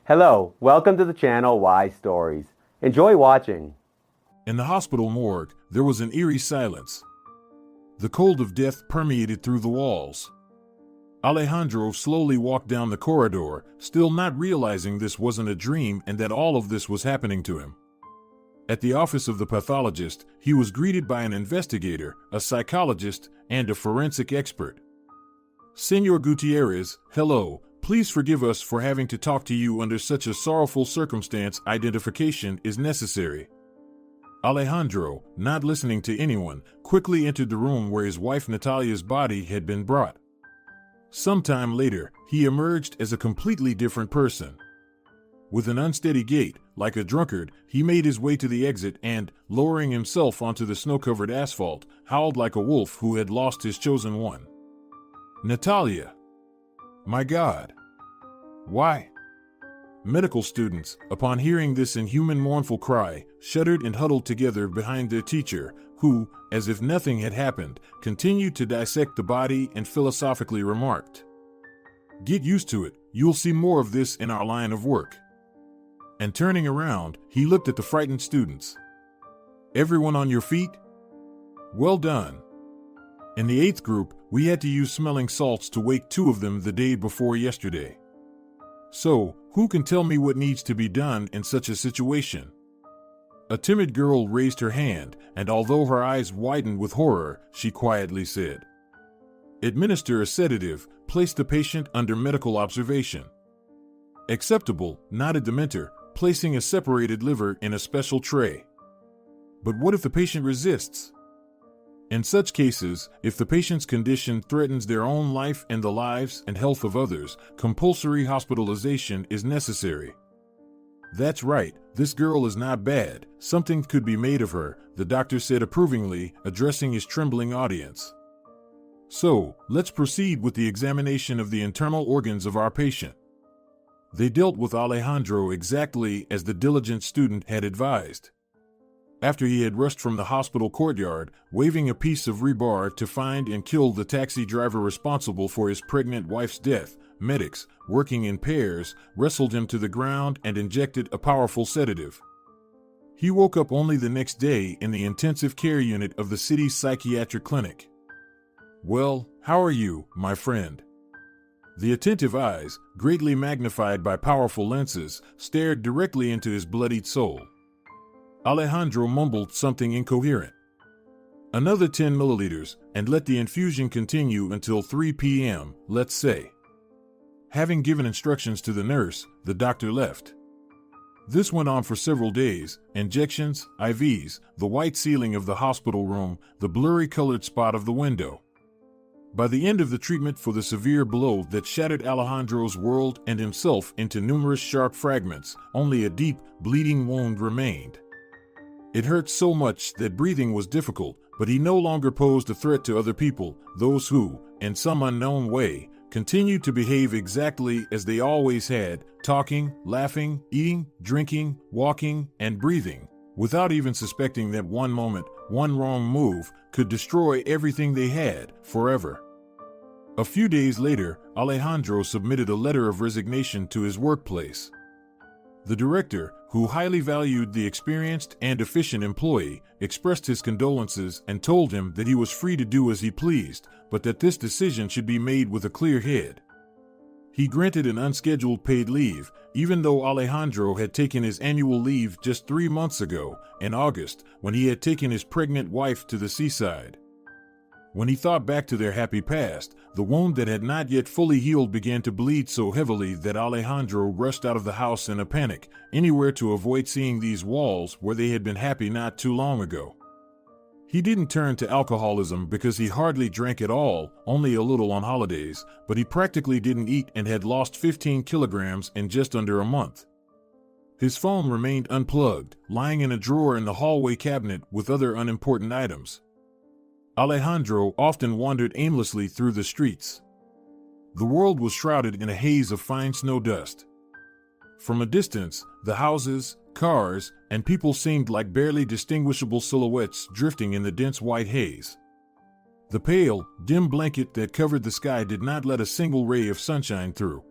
Hello, welcome to the channel Why Stories. Enjoy watching. In the hospital morgue, there was an eerie silence. The cold of death permeated through the walls. Alejandro slowly walked down the corridor, still not realizing this wasn't a dream and that all of this was happening to him. At the office of the pathologist, he was greeted by an investigator, a psychologist, and a forensic expert. Senor Gutierrez, hello. Please forgive us for having to talk to you under such a sorrowful circumstance. Identification is necessary. Alejandro, not listening to anyone, quickly entered the room where his wife Natalia's body had been brought. Sometime later, he emerged as a completely different person. With an unsteady gait, like a drunkard, he made his way to the exit and, lowering himself onto the snow-covered asphalt, howled like a wolf who had lost his chosen one. Natalia! My God! Why? Medical students, upon hearing this inhuman mournful cry, shuddered and huddled together behind their teacher, who, as if nothing had happened, continued to dissect the body and philosophically remarked, "Get used to it, you'll see more of this in our line of work." And turning around, he looked at the frightened students. "Everyone on your feet? Well done." In the 8th group, we had to use smelling salts to wake 2 of them the day before yesterday. So, who can tell me what needs to be done in such a situation? A timid girl raised her hand, and although her eyes widened with horror, she quietly said, "Administer a sedative, place the patient under medical observation." "Acceptable," nodded the mentor, placing a separated liver in a special tray. "But what if the patient resists?" In such cases, if the patient's condition threatens their own life and the lives and health of others, compulsory hospitalization is necessary. "That's right, this girl is not bad, something could be made of her," the doctor said approvingly, addressing his trembling audience. "So, let's proceed with the examination of the internal organs of our patient." They dealt with Alejandro exactly as the diligent student had advised. After he had rushed from the hospital courtyard, waving a piece of rebar to find and kill the taxi driver responsible for his pregnant wife's death, medics, working in pairs, wrestled him to the ground and injected a powerful sedative. He woke up only the next day in the intensive care unit of the city's psychiatric clinic. "Well, how are you, my friend?" The attentive eyes, greatly magnified by powerful lenses, stared directly into his bloodied soul. Alejandro mumbled something incoherent. "Another 10 milliliters, and let the infusion continue until 3 p.m., let's say." Having given instructions to the nurse, the doctor left. This went on for several days: injections, IVs, the white ceiling of the hospital room, the blurry colored spot of the window. By the end of the treatment for the severe blow that shattered Alejandro's world and himself into numerous sharp fragments, only a deep, bleeding wound remained. It hurt so much that breathing was difficult, but he no longer posed a threat to other people, those who, in some unknown way, continued to behave exactly as they always had, talking, laughing, eating, drinking, walking, and breathing, without even suspecting that one moment, one wrong move, could destroy everything they had, forever. A few days later, Alejandro submitted a letter of resignation to his workplace. The director, who highly valued the experienced and efficient employee, expressed his condolences and told him that he was free to do as he pleased, but that this decision should be made with a clear head. He granted an unscheduled paid leave, even though Alejandro had taken his annual leave just 3 months ago, in August, when he had taken his pregnant wife to the seaside. When he thought back to their happy past, the wound that had not yet fully healed began to bleed so heavily that Alejandro rushed out of the house in a panic, anywhere to avoid seeing these walls where they had been happy not too long ago. He didn't turn to alcoholism because he hardly drank at all, only a little on holidays, but he practically didn't eat and had lost 15 kilograms in just under a month. His phone remained unplugged, lying in a drawer in the hallway cabinet with other unimportant items. Alejandro often wandered aimlessly through the streets. The world was shrouded in a haze of fine snow dust. From a distance, the houses, cars, and people seemed like barely distinguishable silhouettes drifting in the dense white haze. The pale, dim blanket that covered the sky did not let a single ray of sunshine through.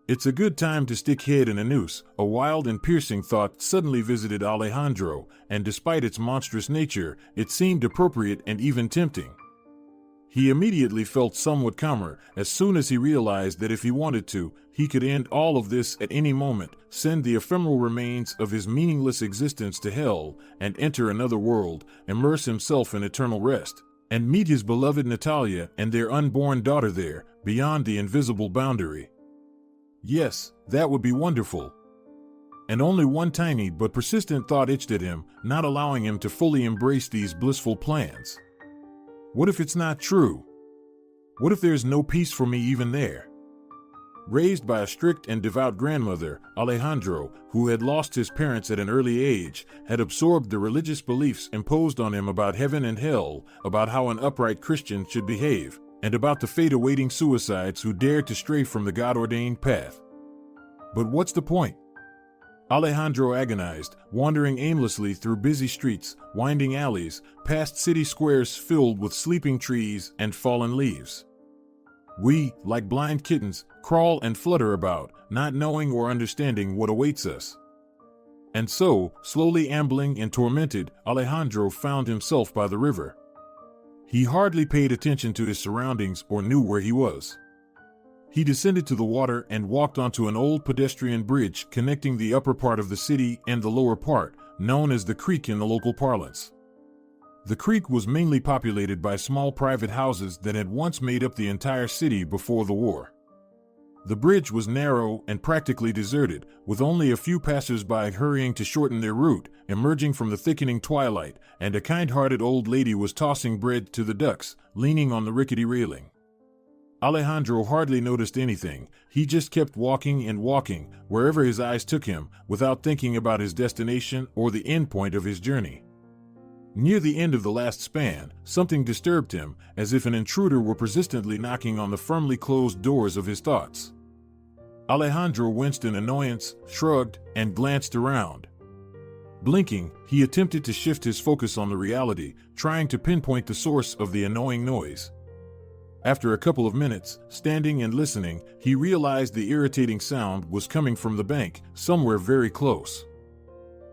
It's a good time to stick head in a noose. A wild and piercing thought suddenly visited Alejandro, and despite its monstrous nature, it seemed appropriate and even tempting. He immediately felt somewhat calmer as soon as he realized that if he wanted to, he could end all of this at any moment, send the ephemeral remains of his meaningless existence to hell, and enter another world, immerse himself in eternal rest, and meet his beloved Natalia and their unborn daughter there, beyond the invisible boundary. Yes, that would be wonderful. And only one tiny but persistent thought itched at him, not allowing him to fully embrace these blissful plans. What if it's not true? What if there's no peace for me even there? Raised by a strict and devout grandmother, Alejandro, who had lost his parents at an early age, had absorbed the religious beliefs imposed on him about heaven and hell, about how an upright Christian should behave, and about the fate awaiting suicides who dared to stray from the God-ordained path. But what's the point? Alejandro agonized, wandering aimlessly through busy streets, winding alleys, past city squares filled with sleeping trees and fallen leaves. We, like blind kittens, crawl and flutter about, not knowing or understanding what awaits us. And so, slowly ambling and tormented, Alejandro found himself by the river. He hardly paid attention to his surroundings or knew where he was. He descended to the water and walked onto an old pedestrian bridge connecting the upper part of the city and the lower part, known as the creek in the local parlance. The creek was mainly populated by small private houses that had once made up the entire city before the war. The bridge was narrow and practically deserted, with only a few passers-by hurrying to shorten their route, emerging from the thickening twilight, and a kind-hearted old lady was tossing bread to the ducks, leaning on the rickety railing. Alejandro hardly noticed anything. He just kept walking and walking, wherever his eyes took him, without thinking about his destination or the end point of his journey. Near the end of the last span, something disturbed him, as if an intruder were persistently knocking on the firmly closed doors of his thoughts. Alejandro winced in annoyance, shrugged, and glanced around. Blinking, he attempted to shift his focus on the reality, trying to pinpoint the source of the annoying noise. After a couple of minutes, standing and listening, he realized the irritating sound was coming from the bank, somewhere very close.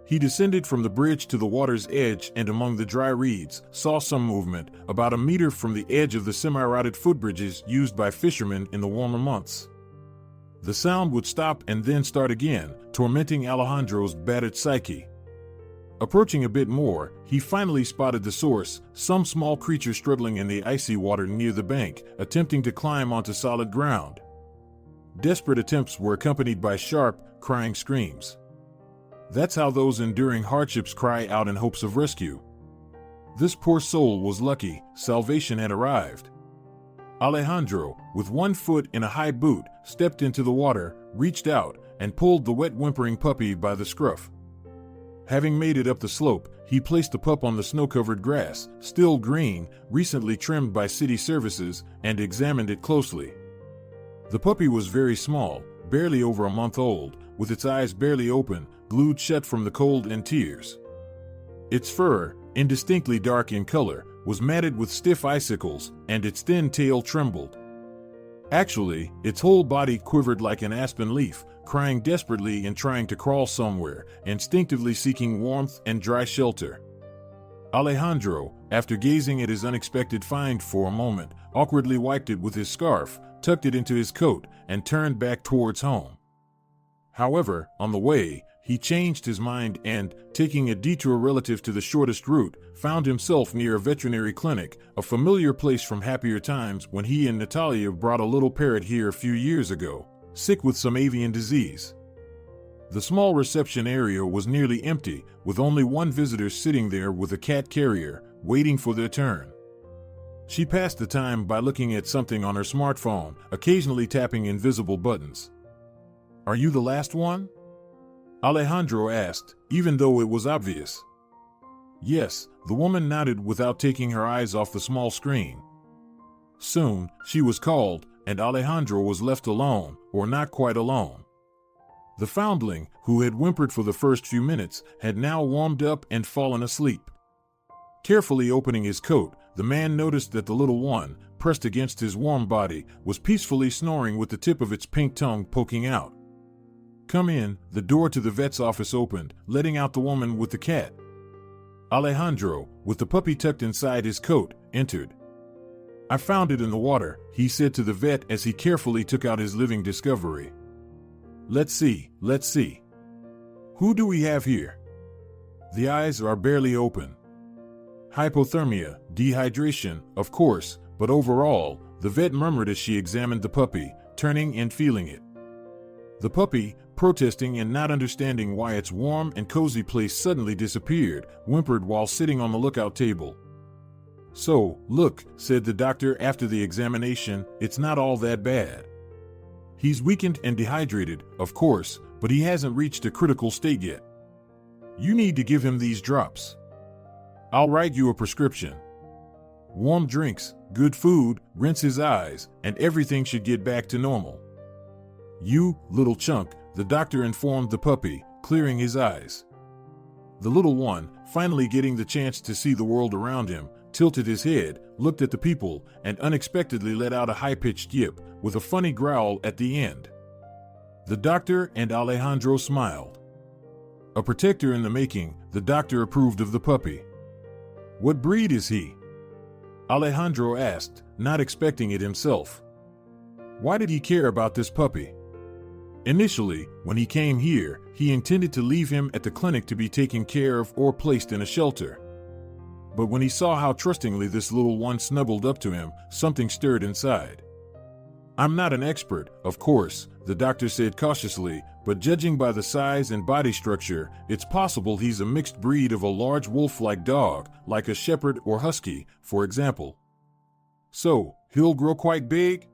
He descended from the bridge to the water's edge and among the dry reeds, saw some movement, about a meter from the edge of the semi-rotted footbridges used by fishermen in the warmer months. The sound would stop and then start again, tormenting Alejandro's battered psyche. Approaching a bit more, he finally spotted the source, some small creature struggling in the icy water near the bank, attempting to climb onto solid ground. Desperate attempts were accompanied by sharp, crying screams. That's how those enduring hardships cry out in hopes of rescue. This poor soul was lucky, salvation had arrived. Alejandro, with one foot in a high boot, stepped into the water, reached out, and pulled the wet whimpering puppy by the scruff. Having made it up the slope, he placed the pup on the snow-covered grass, still green, recently trimmed by city services, and examined it closely. The puppy was very small, barely over a month old, with its eyes barely open, glued shut from the cold and tears. Its fur, indistinctly dark in color, was matted with stiff icicles, and its thin tail trembled. Actually, its whole body quivered like an aspen leaf, crying desperately and trying to crawl somewhere, instinctively seeking warmth and dry shelter. Alejandro, after gazing at his unexpected find for a moment, awkwardly wiped it with his scarf, tucked it into his coat, and turned back towards home. However, on the way, he changed his mind and, taking a detour relative to the shortest route, found himself near a veterinary clinic, a familiar place from happier times when he and Natalia brought a little parrot here a few years ago, sick with some avian disease. The small reception area was nearly empty, with only one visitor sitting there with a cat carrier, waiting for their turn. She passed the time by looking at something on her smartphone, occasionally tapping invisible buttons. "Are you the last one?" Alejandro asked, even though it was obvious. Yes, the woman nodded without taking her eyes off the small screen. Soon, she was called, and Alejandro was left alone, or not quite alone. The foundling, who had whimpered for the first few minutes, had now warmed up and fallen asleep. Carefully opening his coat, the man noticed that the little one, pressed against his warm body, was peacefully snoring with the tip of its pink tongue poking out. "Come in." The door to the vet's office opened, letting out the woman with the cat. Alejandro, with the puppy tucked inside his coat, entered. "I found it in the water," he said to the vet as he carefully took out his living discovery. Let's see. Who do we have here?" The eyes are barely open. Hypothermia, dehydration, of course, but overall, the vet murmured as she examined the puppy, turning and feeling it. The puppy, protesting and not understanding why its warm and cozy place suddenly disappeared, whimpered while sitting on the lookout table. "So, look," said the doctor after the examination, "it's not all that bad. He's weakened and dehydrated, of course, but he hasn't reached a critical state yet. You need to give him these drops. I'll write you a prescription. Warm drinks, good food, rinse his eyes, and everything should get back to normal. You, little chunk," the doctor informed the puppy, clearing his eyes. The little one, finally getting the chance to see the world around him, tilted his head, looked at the people, and unexpectedly let out a high-pitched yip, with a funny growl at the end. The doctor and Alejandro smiled. A protector in the making, the doctor approved of the puppy. "What breed is he?" Alejandro asked, not expecting it himself. Why did he care about this puppy? Initially, when he came here, he intended to leave him at the clinic to be taken care of or placed in a shelter. But when he saw how trustingly this little one snuggled up to him, something stirred inside. "I'm not an expert, of course," the doctor said cautiously, "but judging by the size and body structure, it's possible he's a mixed breed of a large wolf-like dog, like a shepherd or husky, for example." "So, he'll grow quite big?"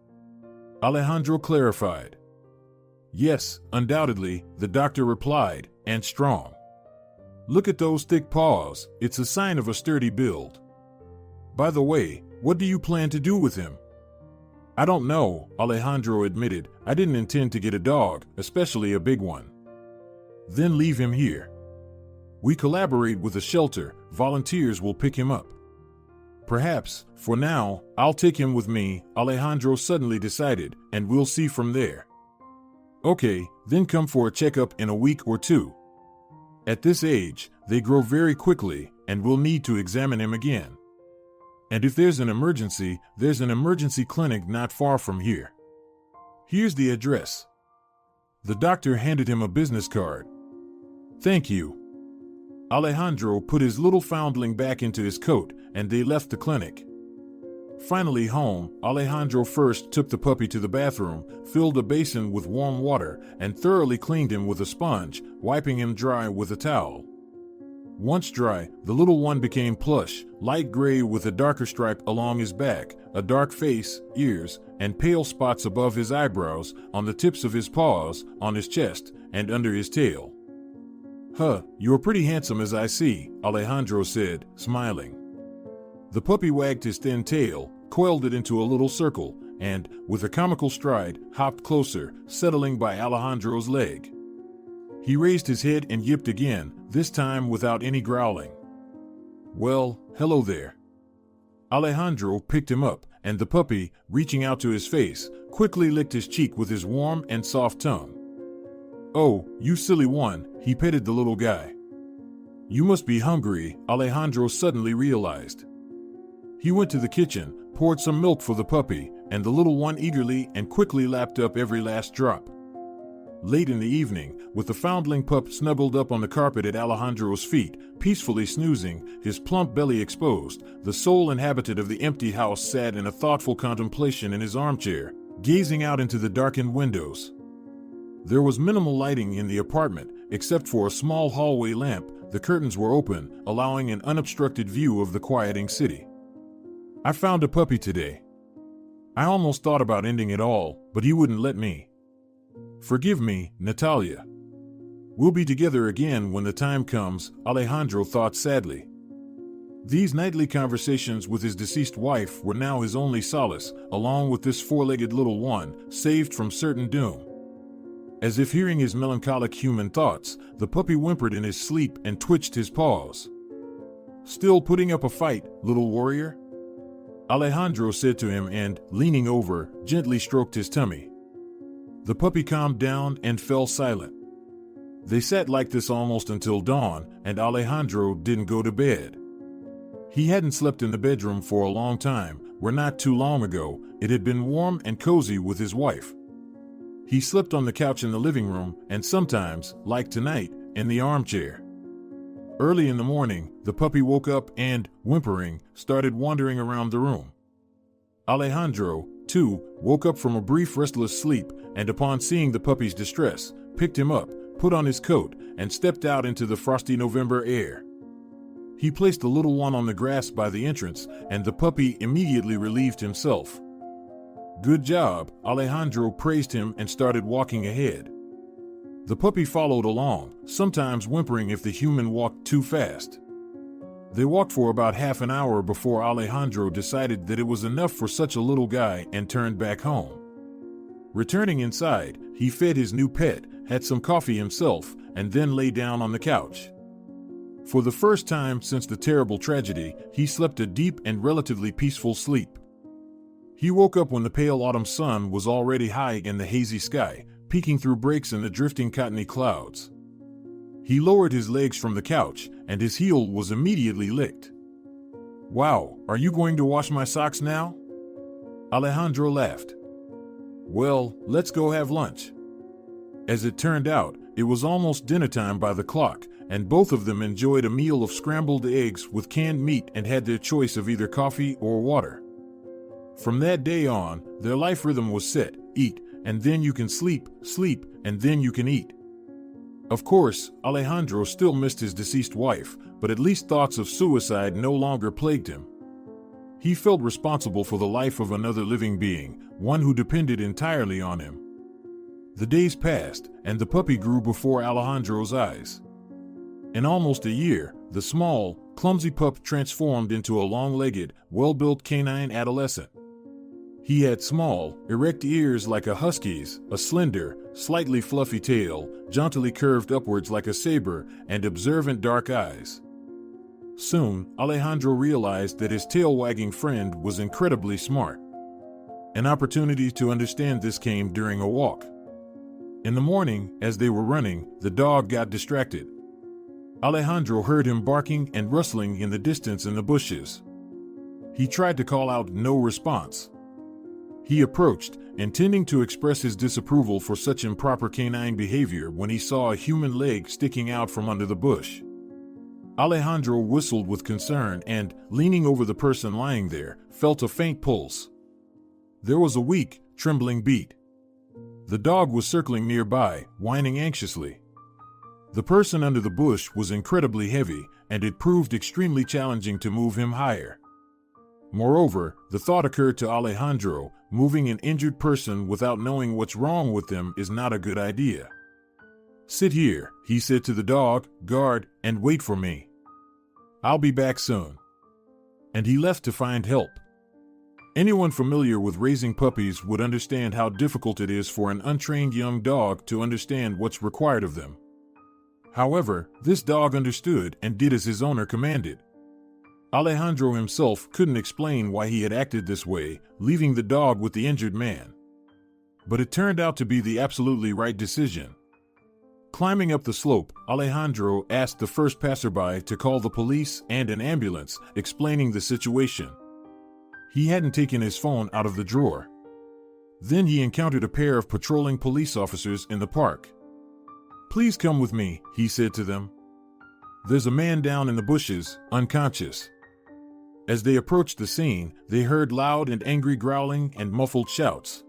Alejandro clarified. "Yes, undoubtedly," the doctor replied, "and strong. Look at those thick paws, it's a sign of a sturdy build. By the way, what do you plan to do with him?" "I don't know," Alejandro admitted. "I didn't intend to get a dog, especially a big one. Then leave him here. We collaborate with a shelter, volunteers will pick him up. Perhaps, for now, I'll take him with me," Alejandro suddenly decided, "and we'll see from there." "Okay, then come for a checkup in a week or two. At this age, they grow very quickly, and we'll need to examine him again. And if there's an emergency clinic not far from here. Here's the address." The doctor handed him a business card. "Thank you." Alejandro put his little foundling back into his coat, and they left the clinic. Finally home, Alejandro first took the puppy to the bathroom, filled a basin with warm water, and thoroughly cleaned him with a sponge, wiping him dry with a towel. Once dry, the little one became plush, light gray with a darker stripe along his back, a dark face, ears, and pale spots above his eyebrows, on the tips of his paws, on his chest, and under his tail. "Huh, you're pretty handsome as I see," Alejandro said, smiling. The puppy wagged his thin tail, coiled it into a little circle, and, with a comical stride, hopped closer, settling by Alejandro's leg. He raised his head and yipped again, this time without any growling. "Well, hello there." Alejandro picked him up, and the puppy, reaching out to his face, quickly licked his cheek with his warm and soft tongue. "Oh, you silly one," he petted the little guy. "You must be hungry," Alejandro suddenly realized. He went to the kitchen, poured some milk for the puppy, and the little one eagerly and quickly lapped up every last drop. Late in the evening, with the foundling pup snuggled up on the carpet at Alejandro's feet, peacefully snoozing, his plump belly exposed, the sole inhabitant of the empty house sat in a thoughtful contemplation in his armchair, gazing out into the darkened windows. There was minimal lighting in the apartment, except for a small hallway lamp. The curtains were open, allowing an unobstructed view of the quieting city. "I found a puppy today. I almost thought about ending it all, but he wouldn't let me. Forgive me, Natalia. We'll be together again when the time comes," Alejandro thought sadly. These nightly conversations with his deceased wife were now his only solace, along with this four-legged little one, saved from certain doom. As if hearing his melancholic human thoughts, the puppy whimpered in his sleep and twitched his paws. Still putting up a fight, little warrior? Alejandro said to him and, leaning over, gently stroked his tummy. The puppy calmed down and fell silent. They sat like this almost until dawn, and Alejandro didn't go to bed. He hadn't slept in the bedroom for a long time, where not too long ago, it had been warm and cozy with his wife. He slept on the couch in the living room, and sometimes, like tonight, in the armchair. Early in the morning, the puppy woke up and, whimpering, started wandering around the room. Alejandro, too, woke up from a brief restless sleep, and upon seeing the puppy's distress, picked him up, put on his coat, and stepped out into the frosty November air. He placed the little one on the grass by the entrance, and the puppy immediately relieved himself. Good job, Alejandro praised him and started walking ahead. The puppy followed along, sometimes whimpering if the human walked too fast. They walked for about half an hour before Alejandro decided that it was enough for such a little guy and turned back home. Returning inside, he fed his new pet, had some coffee himself, and then lay down on the couch. For the first time since the terrible tragedy, he slept a deep and relatively peaceful sleep. He woke up when the pale autumn sun was already high in the hazy sky, peeking through breaks in the drifting cottony clouds. He lowered his legs from the couch, and his heel was immediately licked. "Wow, are you going to wash my socks now?" Alejandro laughed. "Well, let's go have lunch." As it turned out, it was almost dinner time by the clock, and both of them enjoyed a meal of scrambled eggs with canned meat and had their choice of either coffee or water. From that day on, their life rhythm was set: eat, and then you can sleep, sleep, and then you can eat. Of course, Alejandro still missed his deceased wife, but at least thoughts of suicide no longer plagued him. He felt responsible for the life of another living being, one who depended entirely on him. The days passed, and the puppy grew before Alejandro's eyes. In almost a year, the small, clumsy pup transformed into a long-legged, well-built canine adolescent. He had small, erect ears like a husky's, a slender, slightly fluffy tail, jauntily curved upwards like a saber, and observant dark eyes. Soon, Alejandro realized that his tail-wagging friend was incredibly smart. An opportunity to understand this came during a walk. In the morning, as they were running, the dog got distracted. Alejandro heard him barking and rustling in the distance in the bushes. He tried to call out, no response. He approached, intending to express his disapproval for such improper canine behavior when he saw a human leg sticking out from under the bush. Alejandro whistled with concern and, leaning over the person lying there, felt a faint pulse. There was a weak, trembling beat. The dog was circling nearby, whining anxiously. The person under the bush was incredibly heavy, and it proved extremely challenging to move him higher. Moreover, the thought occurred to Alejandro, moving an injured person without knowing what's wrong with them is not a good idea. "Sit here," he said to the dog, "guard, and wait for me. I'll be back soon." And he left to find help. Anyone familiar with raising puppies would understand how difficult it is for an untrained young dog to understand what's required of them. However, this dog understood and did as his owner commanded. Alejandro himself couldn't explain why he had acted this way, leaving the dog with the injured man. But it turned out to be the absolutely right decision. Climbing up the slope, Alejandro asked the first passerby to call the police and an ambulance, explaining the situation. He hadn't taken his phone out of the drawer. Then he encountered a pair of patrolling police officers in the park. "Please come with me," he said to them. "There's a man down in the bushes, unconscious." As they approached the scene, they heard loud and angry growling and muffled shouts.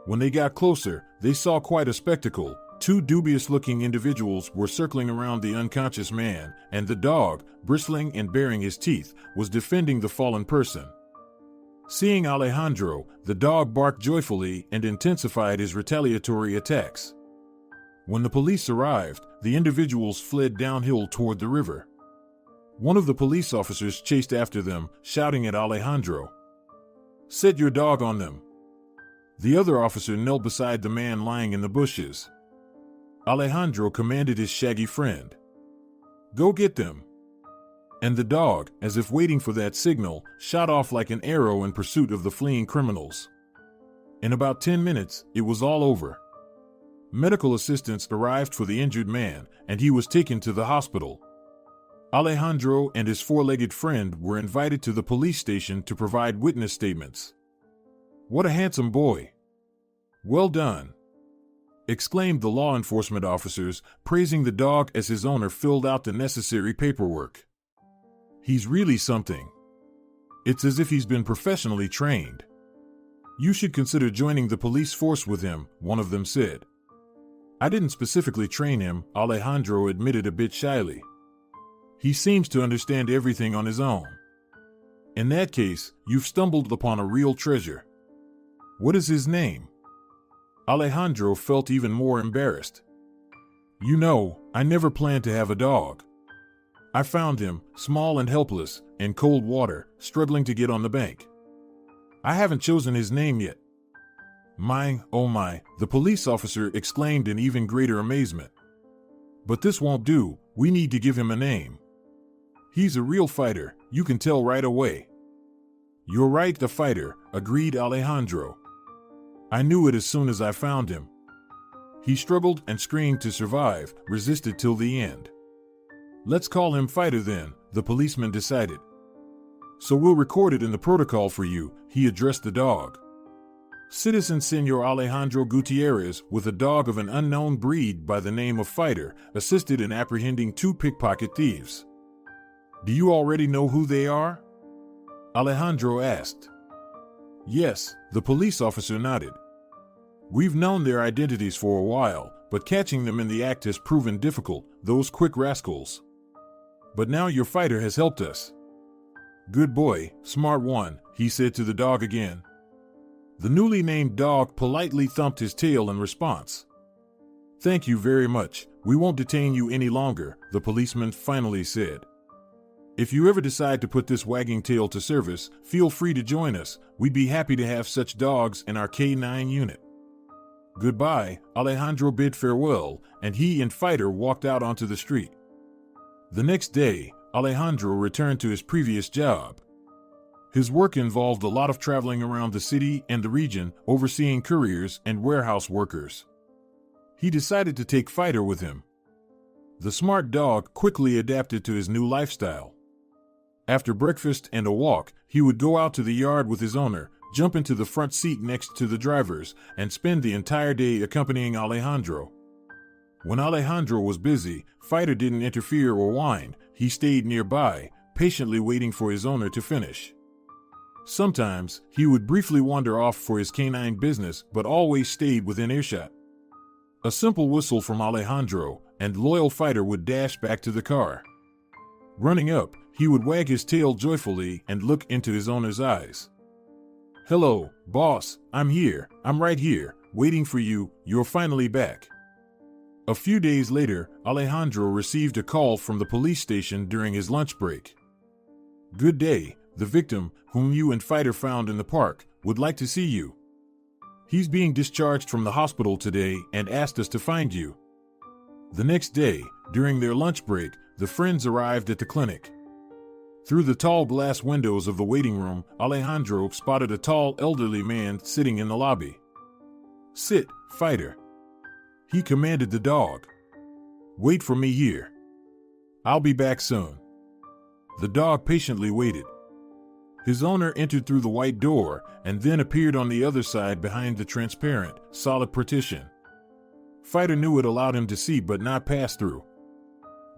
When they got closer, they saw quite a spectacle. Two dubious-looking individuals were circling around the unconscious man, and the dog, bristling and baring his teeth, was defending the fallen person. Seeing Alejandro, the dog barked joyfully and intensified his retaliatory attacks. When the police arrived, the individuals fled downhill toward the river. One of the police officers chased after them, shouting at Alejandro, "Set your dog on them." The other officer knelt beside the man lying in the bushes. Alejandro commanded his shaggy friend, "Go get them." And the dog, as if waiting for that signal, shot off like an arrow in pursuit of the fleeing criminals. In about 10 minutes, it was all over. Medical assistants arrived for the injured man, and he was taken to the hospital. Alejandro and his four-legged friend were invited to the police station to provide witness statements. "What a handsome boy! Well done!" exclaimed the law enforcement officers, praising the dog as his owner filled out the necessary paperwork. "He's really something. It's as if he's been professionally trained. You should consider joining the police force with him," one of them said. "I didn't specifically train him," Alejandro admitted a bit shyly. "He seems to understand everything on his own." "In that case, you've stumbled upon a real treasure. What is his name?" Alejandro felt even more embarrassed. "You know, I never planned to have a dog. I found him, small and helpless, in cold water, struggling to get on the bank. I haven't chosen his name yet." "My, oh my," the police officer exclaimed in even greater amazement. "But this won't do, we need to give him a name. He's a real fighter, you can tell right away." "You're right, the fighter," agreed Alejandro. "I knew it as soon as I found him. He struggled and screamed to survive, resisted till the end." "Let's call him Fighter then," the policeman decided. "So we'll record it in the protocol for you," he addressed the dog. Citizen Senor Alejandro Gutierrez, with a dog of an unknown breed by the name of Fighter, assisted in apprehending 2 pickpocket thieves. "Do you already know who they are?" Alejandro asked. "Yes," the police officer nodded. "We've known their identities for a while, but catching them in the act has proven difficult, those quick rascals. But now your Fighter has helped us." "Good boy, smart one," he said to the dog again. The newly named dog politely thumped his tail in response. "Thank you very much, we won't detain you any longer," the policeman finally said. "If you ever decide to put this wagging tail to service, feel free to join us. We'd be happy to have such dogs in our K9 unit." "Goodbye," Alejandro bid farewell, and he and Fighter walked out onto the street. The next day, Alejandro returned to his previous job. His work involved a lot of traveling around the city and the region, overseeing couriers and warehouse workers. He decided to take Fighter with him. The smart dog quickly adapted to his new lifestyle. After breakfast and a walk, he would go out to the yard with his owner, jump into the front seat next to the drivers, and spend the entire day accompanying Alejandro. When Alejandro was busy, Fighter didn't interfere or whine. He stayed nearby, patiently waiting for his owner to finish. Sometimes, he would briefly wander off for his canine business, but always stayed within earshot. A simple whistle from Alejandro, and loyal Fighter would dash back to the car. Running up, he would wag his tail joyfully and look into his owner's eyes. "Hello, boss, I'm here, I'm right here, waiting for you, you're finally back." A few days later, Alejandro received a call from the police station during his lunch break. "Good day, the victim, whom you and Fighter found in the park, would like to see you. He's being discharged from the hospital today and asked us to find you." The next day, during their lunch break, the friends arrived at the clinic. Through the tall glass windows of the waiting room, Alejandro spotted a tall elderly man sitting in the lobby. "Sit, Fighter," he commanded the dog. "Wait for me here. I'll be back soon." The dog patiently waited. His owner entered through the white door and then appeared on the other side behind the transparent, solid partition. Fighter knew it allowed him to see but not pass through.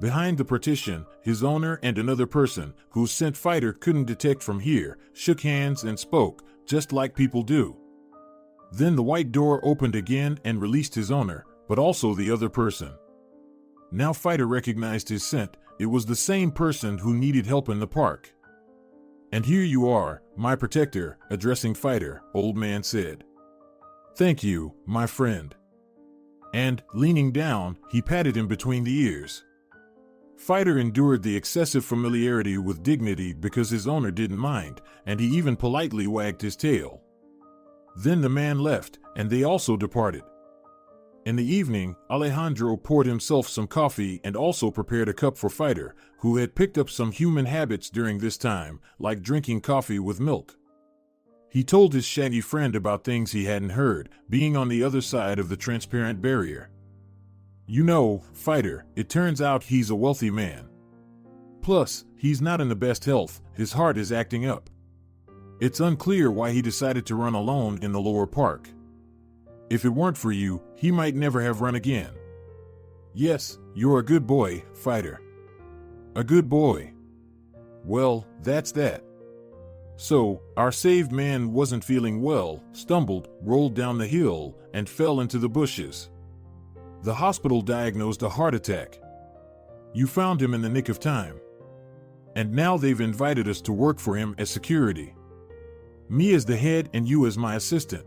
Behind the partition, his owner and another person, whose scent Fighter couldn't detect from here, shook hands and spoke, just like people do. Then the white door opened again and released his owner, but also the other person. Now Fighter recognized his scent. It was the same person who needed help in the park. "And here you are, my protector," addressing Fighter, old man said. "Thank you, my friend." And, leaning down, he patted him between the ears. Fighter endured the excessive familiarity with dignity because his owner didn't mind, and he even politely wagged his tail. Then the man left, and they also departed. In the evening, Alejandro poured himself some coffee and also prepared a cup for Fighter, who had picked up some human habits during this time, like drinking coffee with milk. He told his shaggy friend about things he hadn't heard, being on the other side of the transparent barrier. You know, Fighter, it turns out he's a wealthy man. Plus, he's not in the best health, his heart is acting up. It's unclear why he decided to run alone in the lower park. If it weren't for you, he might never have run again. Yes, you're a good boy, Fighter. A good boy. Well, that's that. So, our saved man wasn't feeling well, stumbled, rolled down the hill, and fell into the bushes. The hospital diagnosed a heart attack. You found him in the nick of time. And now they've invited us to work for him as security. Me as the head and you as my assistant.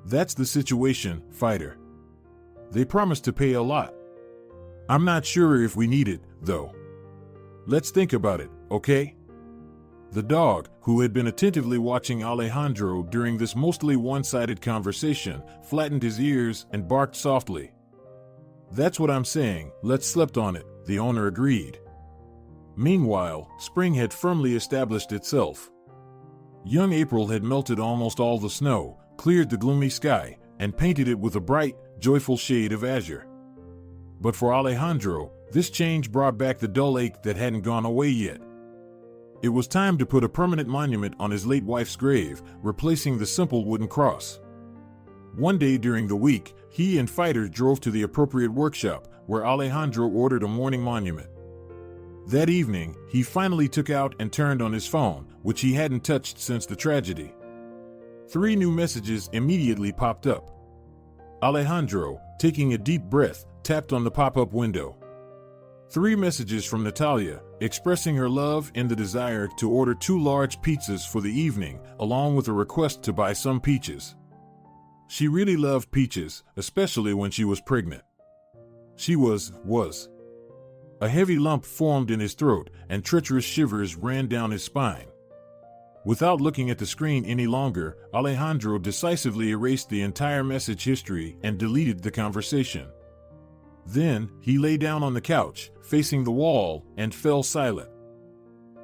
That's the situation, Fighter. They promised to pay a lot. I'm not sure if we need it, though. Let's think about it, okay? The dog, who had been attentively watching Alejandro during this mostly one-sided conversation, flattened his ears and barked softly. That's what I'm saying, let's sleep on it, the owner agreed. Meanwhile, spring had firmly established itself. Young April had melted almost all the snow, cleared the gloomy sky, and painted it with a bright, joyful shade of azure. But for Alejandro, this change brought back the dull ache that hadn't gone away yet. It was time to put a permanent monument on his late wife's grave, replacing the simple wooden cross. One day during the week, he and Fighter drove to the appropriate workshop, where Alejandro ordered a mourning monument. That evening, he finally took out and turned on his phone, which he hadn't touched since the tragedy. 3 new messages immediately popped up. Alejandro, taking a deep breath, tapped on the pop-up window. 3 messages from Natalia, expressing her love and the desire to order 2 large pizzas for the evening, along with a request to buy some peaches. She really loved peaches, especially when she was pregnant. She was. A heavy lump formed in his throat, and treacherous shivers ran down his spine. Without looking at the screen any longer, Alejandro decisively erased the entire message history and deleted the conversation. Then, he lay down on the couch, facing the wall, and fell silent.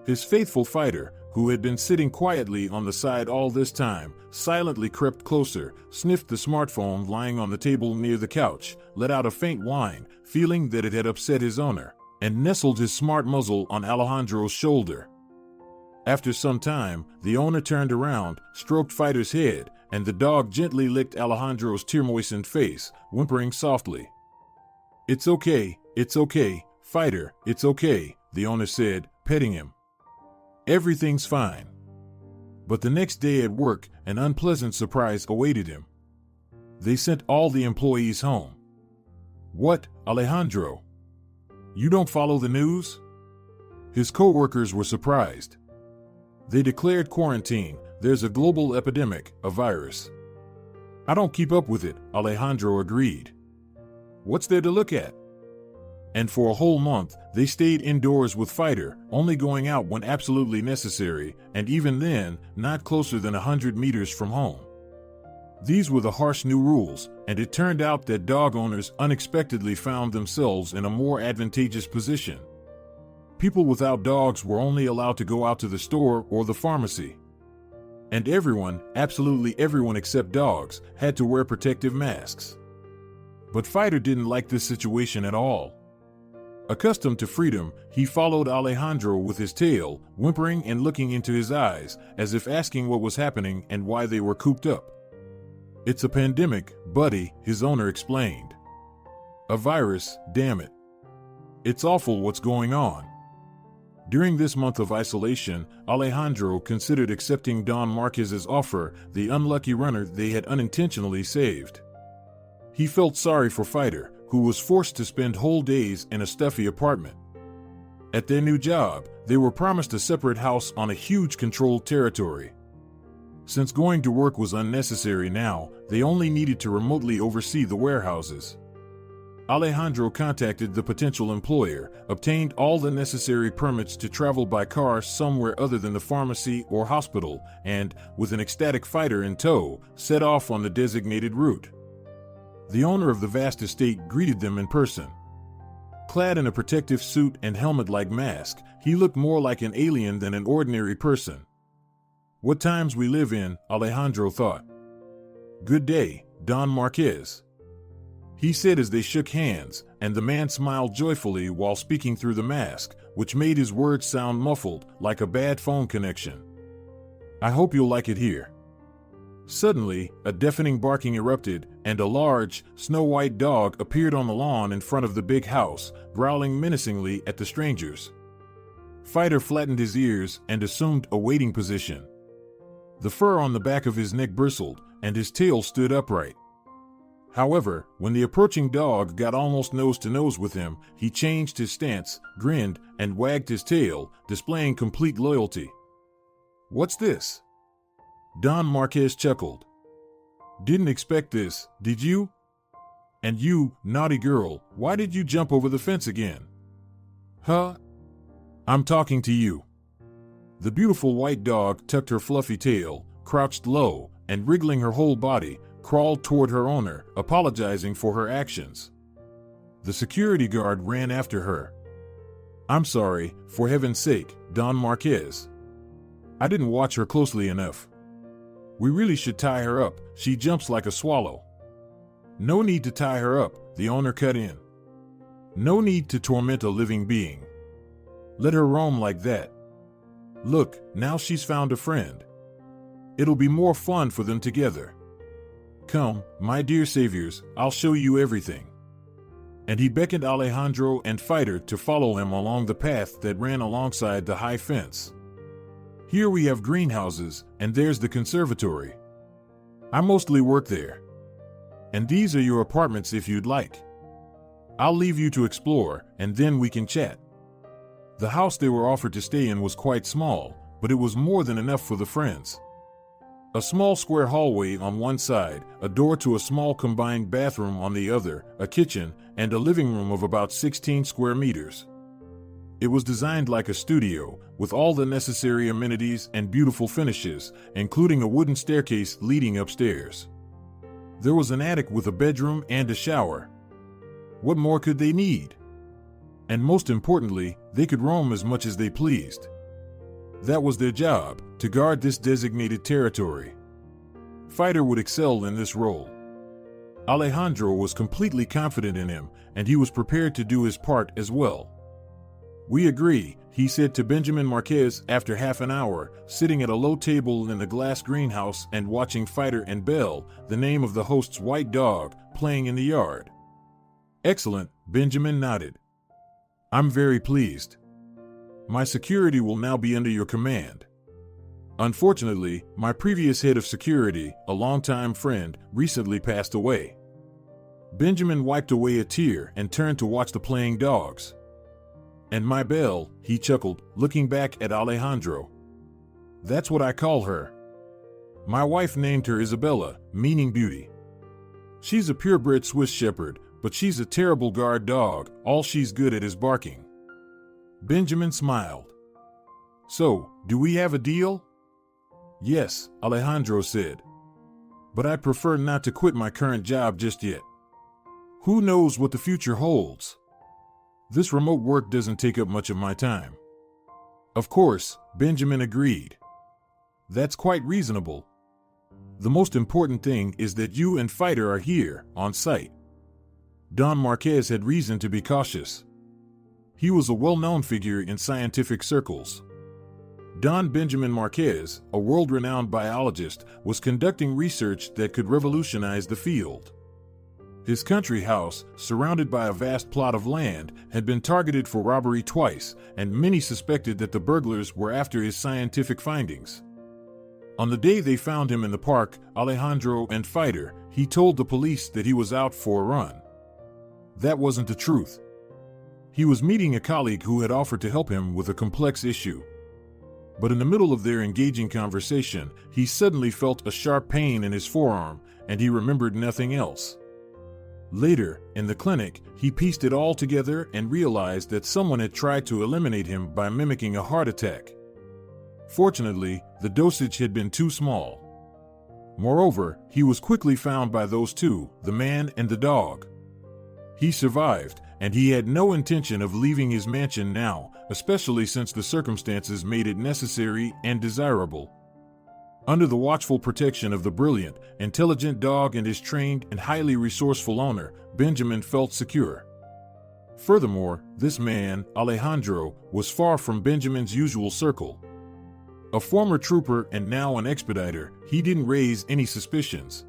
His faithful Fighter, who had been sitting quietly on the side all this time, silently crept closer, sniffed the smartphone lying on the table near the couch, let out a faint whine, feeling that it had upset his owner, and nestled his smart muzzle on Alejandro's shoulder. After some time, the owner turned around, stroked Fighter's head, and the dog gently licked Alejandro's tear-moistened face, whimpering softly. It's okay, Fighter, it's okay, the owner said, petting him. Everything's fine. But the next day at work, an unpleasant surprise awaited him. They sent all the employees home. What, Alejandro? You don't follow the news? His co-workers were surprised. They declared quarantine. There's a global epidemic, a virus. I don't keep up with it, Alejandro agreed. What's there to look at? And for a whole month, they stayed indoors with Fighter, only going out when absolutely necessary, and even then, not closer than 100 meters from home. These were the harsh new rules, and it turned out that dog owners unexpectedly found themselves in a more advantageous position. People without dogs were only allowed to go out to the store or the pharmacy. And everyone, absolutely everyone except dogs, had to wear protective masks. But Fighter didn't like this situation at all. Accustomed to freedom, he followed Alejandro with his tail, whimpering and looking into his eyes, as if asking what was happening and why they were cooped up. It's a pandemic, buddy, his owner explained. A virus, damn it. It's awful what's going on. During this month of isolation, Alejandro considered accepting Don Marquez's offer, the unlucky runner they had unintentionally saved. He felt sorry for Fighter, who was forced to spend whole days in a stuffy apartment. At their new job, they were promised a separate house on a huge controlled territory. Since going to work was unnecessary now, they only needed to remotely oversee the warehouses. Alejandro contacted the potential employer, obtained all the necessary permits to travel by car somewhere other than the pharmacy or hospital, and, with an ecstatic Fighter in tow, set off on the designated route. The owner of the vast estate greeted them in person. Clad in a protective suit and helmet-like mask, he looked more like an alien than an ordinary person. "What times we live in," Alejandro thought. "Good day, Don Marquez," he said as they shook hands, and the man smiled joyfully while speaking through the mask, which made his words sound muffled, like a bad phone connection. "I hope you'll like it here." Suddenly, a deafening barking erupted, and a large, snow-white dog appeared on the lawn in front of the big house, growling menacingly at the strangers. Fighter flattened his ears and assumed a waiting position. The fur on the back of his neck bristled, and his tail stood upright. However, when the approaching dog got almost nose-to-nose with him, he changed his stance, grinned, and wagged his tail, displaying complete loyalty. "What's this?" Don Marquez chuckled. "Didn't expect this, did you? And you, naughty girl, why did you jump over the fence again?" "Huh? I'm talking to you." The beautiful white dog tucked her fluffy tail, crouched low, and wriggling her whole body, crawled toward her owner, apologizing for her actions. The security guard ran after her. "I'm sorry, for heaven's sake, Don Marquez. I didn't watch her closely enough. We really should tie her up, she jumps like a swallow." "No need to tie her up," the owner cut in. "No need to torment a living being. Let her roam like that. Look, now she's found a friend. It'll be more fun for them together. Come, my dear saviors, I'll show you everything." And he beckoned Alejandro and Fighter to follow him along the path that ran alongside the high fence. "Here we have greenhouses, and there's the conservatory. I mostly work there. And these are your apartments if you'd like. I'll leave you to explore, and then we can chat." The house they were offered to stay in was quite small, but it was more than enough for the friends. A small square hallway on one side, a door to a small combined bathroom on the other, a kitchen, and a living room of about 16 square meters. It was designed like a studio, with all the necessary amenities and beautiful finishes, including a wooden staircase leading upstairs. There was an attic with a bedroom and a shower. What more could they need? And most importantly, they could roam as much as they pleased. That was their job, to guard this designated territory. Fighter would excel in this role. Alejandro was completely confident in him, and he was prepared to do his part as well. "We agree," he said to Benjamin Marquez after half an hour, sitting at a low table in the glass greenhouse and watching Fighter and Belle, the name of the host's white dog, playing in the yard. "Excellent," Benjamin nodded. "I'm very pleased. My security will now be under your command. Unfortunately, my previous head of security, a longtime friend, recently passed away." Benjamin wiped away a tear and turned to watch the playing dogs. "And my Belle," he chuckled, looking back at Alejandro. "That's what I call her. My wife named her Isabella, meaning beauty. She's a purebred Swiss shepherd, but she's a terrible guard dog, all she's good at is barking." Benjamin smiled. "So, do we have a deal?" "Yes," Alejandro said. "But I prefer not to quit my current job just yet. Who knows what the future holds? This remote work doesn't take up much of my time." "Of course," Benjamin agreed. "That's quite reasonable. The most important thing is that you and Fighter are here, on site." Don Marquez had reason to be cautious. He was a well-known figure in scientific circles. Don Benjamin Marquez, a world-renowned biologist, was conducting research that could revolutionize the field. His country house, surrounded by a vast plot of land, had been targeted for robbery twice, and many suspected that the burglars were after his scientific findings. On the day they found him in the park, Alejandro and Fighter, he told the police that he was out for a run. That wasn't the truth. He was meeting a colleague who had offered to help him with a complex issue. But in the middle of their engaging conversation, he suddenly felt a sharp pain in his forearm, and he remembered nothing else. Later, in the clinic, he pieced it all together and realized that someone had tried to eliminate him by mimicking a heart attack. Fortunately, the dosage had been too small. Moreover, he was quickly found by those two, the man and the dog. He survived, and he had no intention of leaving his mansion now, especially since the circumstances made it necessary and desirable. Under the watchful protection of the brilliant, intelligent dog and his trained and highly resourceful owner, Benjamin felt secure. Furthermore, this man, Alejandro, was far from Benjamin's usual circle. A former trooper and now an expediter, he didn't raise any suspicions.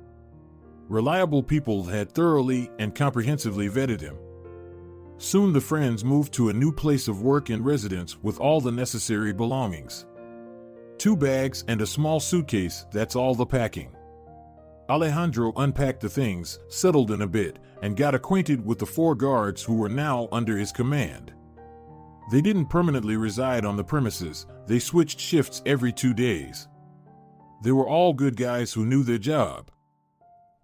Reliable people had thoroughly and comprehensively vetted him. Soon the friends moved to a new place of work and residence with all the necessary belongings. 2 bags and a small suitcase, that's all the packing. Alejandro unpacked the things, settled in a bit, and got acquainted with the 4 guards who were now under his command. They didn't permanently reside on the premises, they switched shifts every 2 days. They were all good guys who knew their job.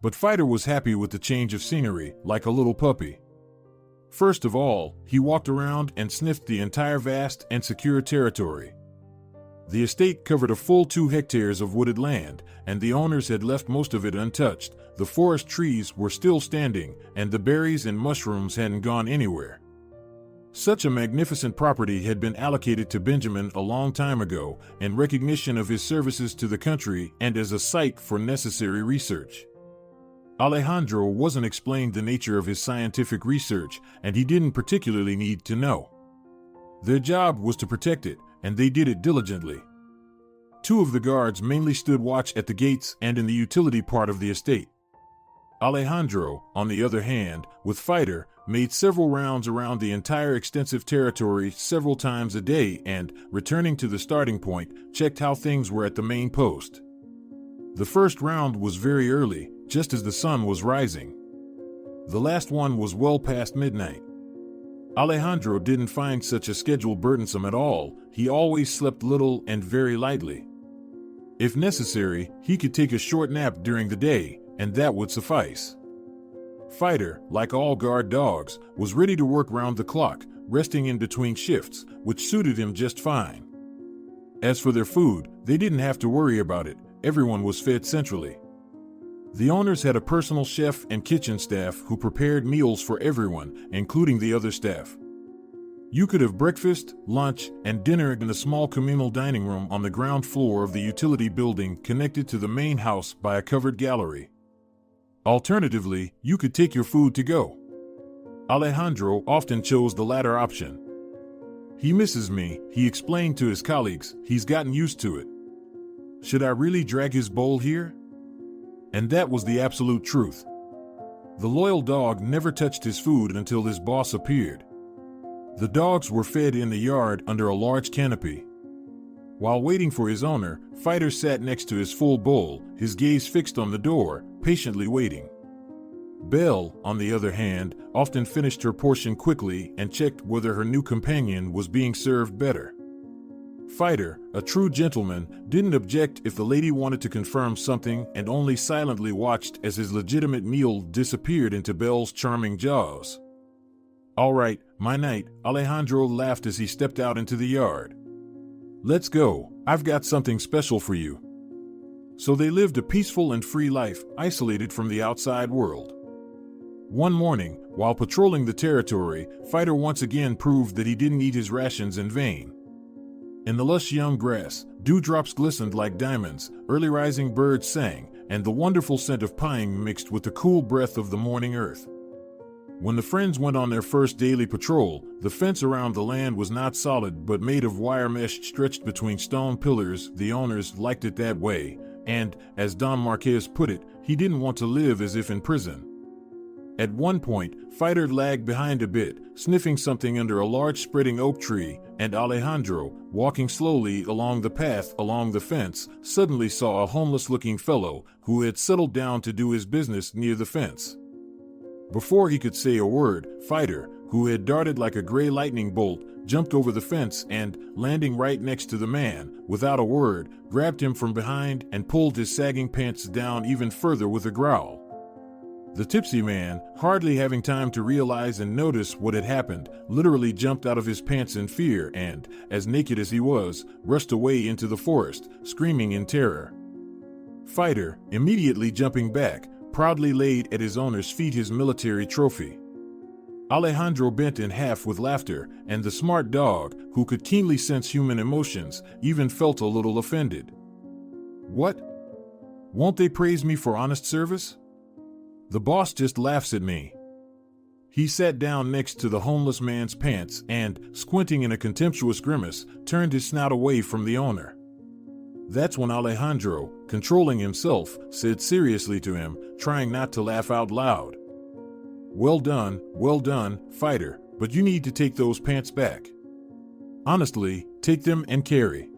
But Fighter was happy with the change of scenery, like a little puppy. First of all, he walked around and sniffed the entire vast and secure territory. The estate covered a full 2 hectares of wooded land, and the owners had left most of it untouched. The forest trees were still standing, and the berries and mushrooms hadn't gone anywhere. Such a magnificent property had been allocated to Benjamin a long time ago, in recognition of his services to the country and as a site for necessary research. Alejandro wasn't explained the nature of his scientific research, and he didn't particularly need to know. Their job was to protect it, and they did it diligently. 2 of the guards mainly stood watch at the gates and in the utility part of the estate. Alejandro, on the other hand, with Fighter, made several rounds around the entire extensive territory several times a day and, returning to the starting point, checked how things were at the main post. The first round was very early, just as the sun was rising. The last one was well past midnight. Alejandro didn't find such a schedule burdensome at all. He always slept little and very lightly. If necessary, he could take a short nap during the day, and that would suffice. Fighter, like all guard dogs, was ready to work round the clock, resting in between shifts, which suited him just fine. As for their food, they didn't have to worry about it. Everyone was fed centrally. The owners had a personal chef and kitchen staff who prepared meals for everyone, including the other staff. You could have breakfast, lunch, and dinner in a small communal dining room on the ground floor of the utility building connected to the main house by a covered gallery. Alternatively, you could take your food to go. Alejandro often chose the latter option. "He misses me," he explained to his colleagues. "He's gotten used to it. Should I really drag his bowl here?" And that was the absolute truth. The loyal dog never touched his food until his boss appeared. The dogs were fed in the yard under a large canopy. While waiting for his owner, Fighter sat next to his full bowl, his gaze fixed on the door, patiently waiting. Belle, on the other hand, often finished her portion quickly and checked whether her new companion was being served better. Fighter, a true gentleman, didn't object if the lady wanted to confirm something and only silently watched as his legitimate meal disappeared into Belle's charming jaws. "All right, my night," Alejandro laughed as he stepped out into the yard. "Let's go, I've got something special for you." So they lived a peaceful and free life, isolated from the outside world. One morning, while patrolling the territory, Fighter once again proved that he didn't eat his rations in vain. In the lush young grass, dewdrops glistened like diamonds, early rising birds sang, and the wonderful scent of pine mixed with the cool breath of the morning earth. When the friends went on their first daily patrol, the fence around the land was not solid but made of wire mesh stretched between stone pillars. The owners liked it that way, and, as Don Marquez put it, he didn't want to live as if in prison. At one point, Fighter lagged behind a bit, sniffing something under a large spreading oak tree, and Alejandro, walking slowly along the path along the fence, suddenly saw a homeless-looking fellow who had settled down to do his business near the fence. Before he could say a word, Fighter, who had darted like a gray lightning bolt, jumped over the fence and, landing right next to the man, without a word, grabbed him from behind and pulled his sagging pants down even further with a growl. The tipsy man, hardly having time to realize and notice what had happened, literally jumped out of his pants in fear and, as naked as he was, rushed away into the forest, screaming in terror. Fighter, immediately jumping back, proudly laid at his owner's feet his military trophy. Alejandro bent in half with laughter, and the smart dog, who could keenly sense human emotions, even felt a little offended. What? Won't they praise me for honest service? The boss just laughs at me. He sat down next to the homeless man's pants and, squinting in a contemptuous grimace, turned his snout away from the owner. That's when Alejandro, controlling himself, said seriously to him, trying not to laugh out loud. Well done, fighter, but you need to take those pants back. Honestly, take them and carry.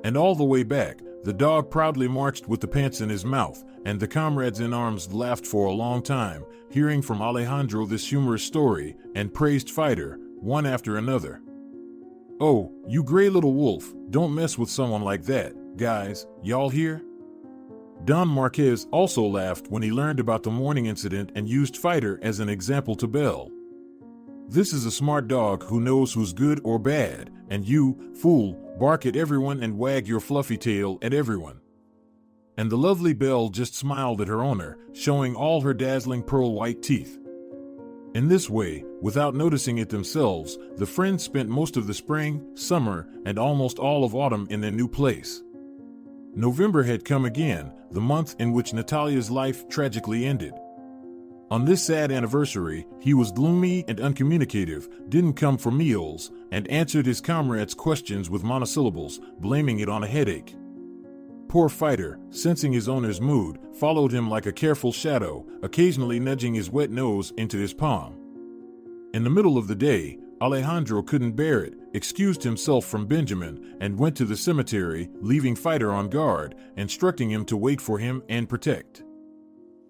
And all the way back, the dog proudly marched with the pants in his mouth, and the comrades in arms laughed for a long time, hearing from Alejandro this humorous story, and praised Fighter, one after another. Oh, you gray little wolf, don't mess with someone like that, guys, y'all hear? Don Marquez also laughed when he learned about the morning incident and used Fighter as an example to Belle. This is a smart dog who knows who's good or bad, and you, fool, bark at everyone and wag your fluffy tail at everyone. And the lovely Belle just smiled at her owner, showing all her dazzling pearl-white teeth. In this way, without noticing it themselves, the friends spent most of the spring, summer, and almost all of autumn in their new place. November had come again, the month in which Natalia's life tragically ended. On this sad anniversary, he was gloomy and uncommunicative, didn't come for meals, and answered his comrades' questions with monosyllables, blaming it on a headache. Poor Fighter, sensing his owner's mood, followed him like a careful shadow, occasionally nudging his wet nose into his palm. In the middle of the day, Alejandro couldn't bear it, excused himself from Benjamin, and went to the cemetery, leaving Fighter on guard, instructing him to wait for him and protect.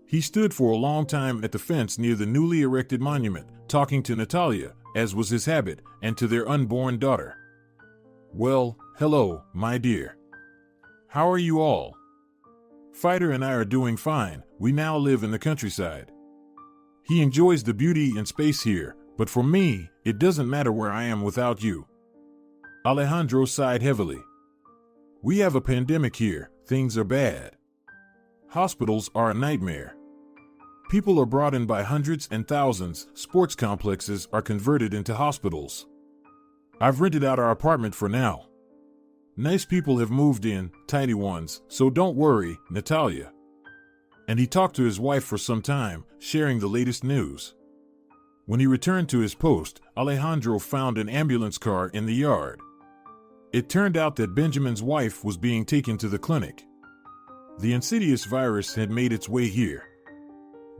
He stood for a long time at the fence near the newly erected monument, talking to Natalia, as was his habit, and to their unborn daughter. Well, hello, my dear. How are you all? Fighter and I are doing fine. We now live in the countryside. He enjoys the beauty and space here, but for me, it doesn't matter where I am without you. Alejandro sighed heavily. We have a pandemic here. Things are bad. Hospitals are a nightmare. People are brought in by hundreds and thousands. Sports complexes are converted into hospitals. I've rented out our apartment for now. Nice people have moved in, tiny ones, so don't worry, Natalia. And he talked to his wife for some time, sharing the latest news. When he returned to his post, Alejandro found an ambulance car in the yard. It turned out that Benjamin's wife was being taken to the clinic. The insidious virus had made its way here.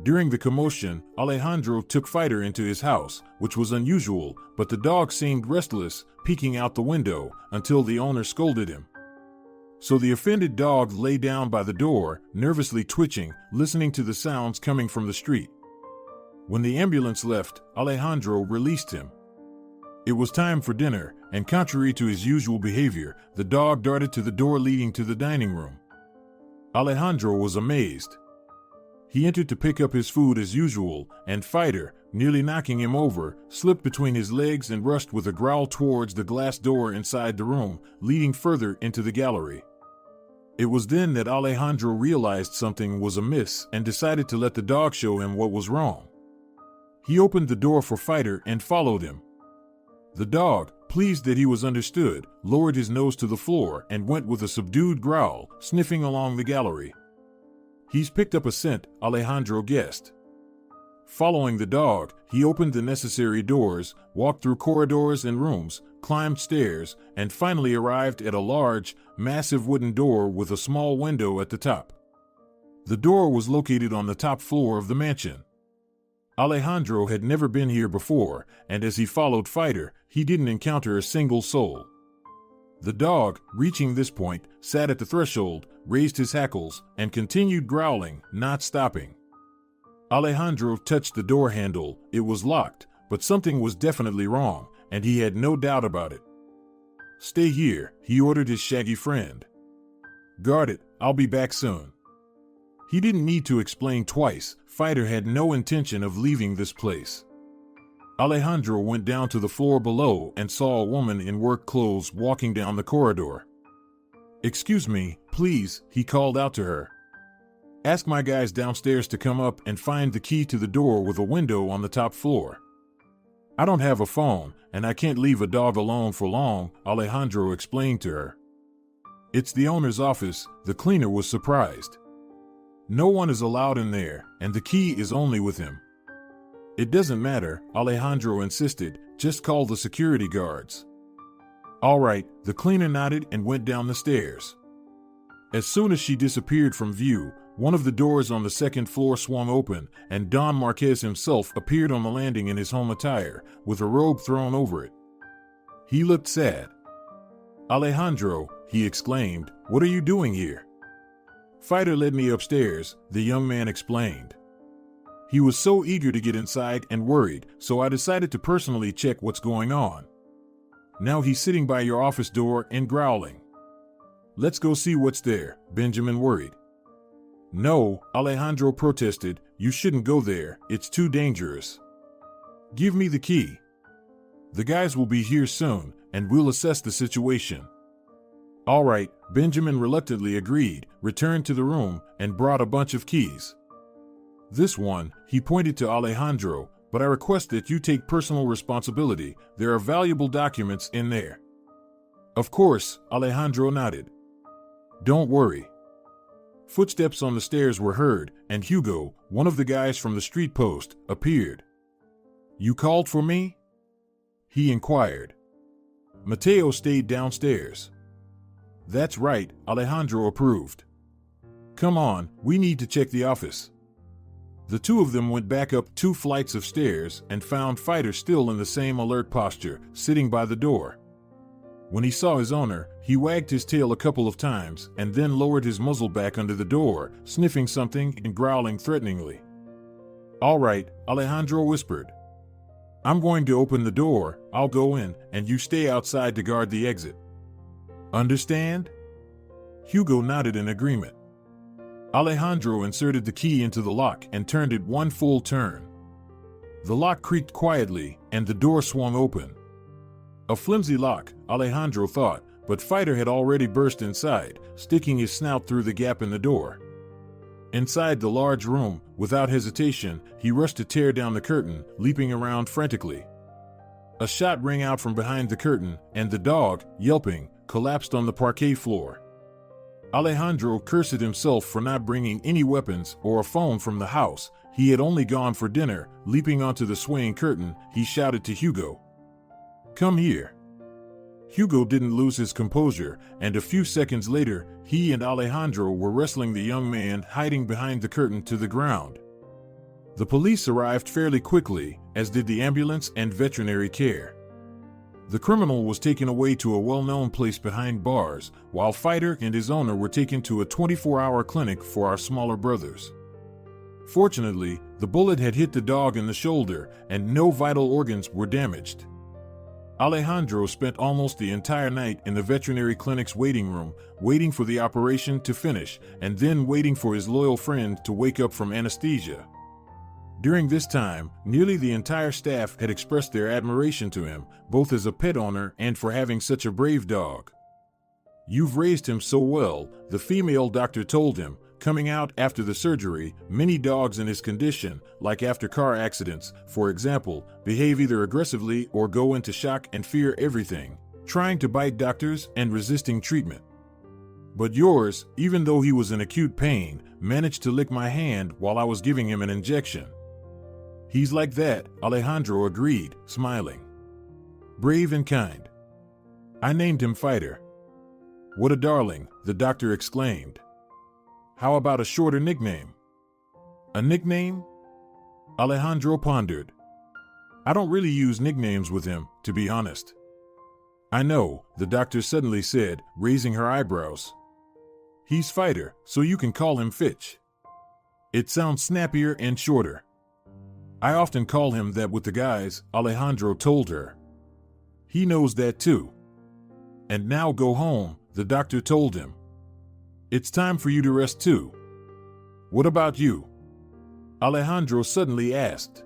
During the commotion, Alejandro took Fighter into his house, which was unusual, but the dog seemed restless, peeking out the window, until the owner scolded him. So the offended dog lay down by the door, nervously twitching, listening to the sounds coming from the street. When the ambulance left, Alejandro released him. It was time for dinner, and contrary to his usual behavior, the dog darted to the door leading to the dining room. Alejandro was amazed. He entered to pick up his food as usual, and Fighter, nearly knocking him over, slipped between his legs and rushed with a growl towards the glass door inside the room, leading further into the gallery. It was then that Alejandro realized something was amiss and decided to let the dog show him what was wrong. He opened the door for Fighter and followed him. The dog, pleased that he was understood, lowered his nose to the floor and went with a subdued growl, sniffing along the gallery. He's picked up a scent, Alejandro guessed. Following the dog, he opened the necessary doors, walked through corridors and rooms, climbed stairs, and finally arrived at a large, massive wooden door with a small window at the top. The door was located on the top floor of the mansion. Alejandro had never been here before, and as he followed Fighter, he didn't encounter a single soul. The dog, reaching this point, sat at the threshold, raised his hackles, and continued growling, not stopping. Alejandro touched the door handle. It was locked, but something was definitely wrong, and he had no doubt about it. Stay here, he ordered his shaggy friend. Guard it, I'll be back soon. He didn't need to explain twice. Fighter had no intention of leaving this place. Alejandro went down to the floor below and saw a woman in work clothes walking down the corridor. Excuse me, Please, he called out to her. Ask my guys downstairs to come up and find the key to the door with a window on the top floor. I don't have a phone, and I can't leave a dog alone for long, Alejandro explained to her. It's the owner's office, the cleaner was surprised. No one is allowed in there, and the key is only with him. It doesn't matter, Alejandro insisted, just call the security guards. All right, the cleaner nodded and went down the stairs. As soon as she disappeared from view, one of the doors on the second floor swung open, and Don Marquez himself appeared on the landing in his home attire, with a robe thrown over it. He looked sad. Alejandro, he exclaimed, what are you doing here? Fighter led me upstairs, the young man explained. He was so eager to get inside and worried, so I decided to personally check what's going on. Now he's sitting by your office door and growling. Let's go see what's there, Benjamin worried. No, Alejandro protested, you shouldn't go there, it's too dangerous. Give me the key. The guys will be here soon, and we'll assess the situation. All right, Benjamin reluctantly agreed, returned to the room, and brought a bunch of keys. This one, he pointed to Alejandro, but I request that you take personal responsibility, there are valuable documents in there. Of course, Alejandro nodded. Don't worry. Footsteps on the stairs were heard, and Hugo, one of the guys from the street post, appeared. You called for me? He inquired. Mateo stayed downstairs. That's right, Alejandro approved. Come on, we need to check the office. The two of them went back up 2 flights of stairs and found Fighter still in the same alert posture, sitting by the door. When he saw his owner, he wagged his tail a couple of times and then lowered his muzzle back under the door, sniffing something and growling threateningly. All right, Alejandro whispered. I'm going to open the door, I'll go in, and you stay outside to guard the exit. Understand? Hugo nodded in agreement. Alejandro inserted the key into the lock and turned it 1 full turn. The lock creaked quietly, and the door swung open. A flimsy lock, Alejandro thought, but Fighter had already burst inside, sticking his snout through the gap in the door. Inside the large room, without hesitation, he rushed to tear down the curtain, leaping around frantically. A shot rang out from behind the curtain, and the dog, yelping, collapsed on the parquet floor. Alejandro cursed himself for not bringing any weapons or a phone from the house. He had only gone for dinner. Leaping onto the swaying curtain, he shouted to Hugo. Come here. Hugo didn't lose his composure, and a few seconds later, he and Alejandro were wrestling the young man hiding behind the curtain to the ground. The police arrived fairly quickly, as did the ambulance and veterinary care. The criminal was taken away to a well-known place behind bars, while Fighter and his owner were taken to a 24-hour clinic for our smaller brothers. Fortunately, the bullet had hit the dog in the shoulder, and no vital organs were damaged. Alejandro spent almost the entire night in the veterinary clinic's waiting room, waiting for the operation to finish, and then waiting for his loyal friend to wake up from anesthesia. During this time, nearly the entire staff had expressed their admiration to him, both as a pet owner and for having such a brave dog. You've raised him so well, the female doctor told him. Coming out after the surgery, many dogs in his condition, like after car accidents, for example, behave either aggressively or go into shock and fear everything, trying to bite doctors and resisting treatment. But yours, even though he was in acute pain, managed to lick my hand while I was giving him an injection. He's like that, Alejandro agreed, smiling. Brave and kind. I named him Fighter. What a darling, the doctor exclaimed. How about a shorter nickname? A nickname? Alejandro pondered. I don't really use nicknames with him, to be honest. I know, the doctor suddenly said, raising her eyebrows. He's Fighter, so you can call him Fitch. It sounds snappier and shorter. I often call him that with the guys, Alejandro told her. He knows that too. And now go home, the doctor told him. It's time for you to rest too. What about you? Alejandro suddenly asked.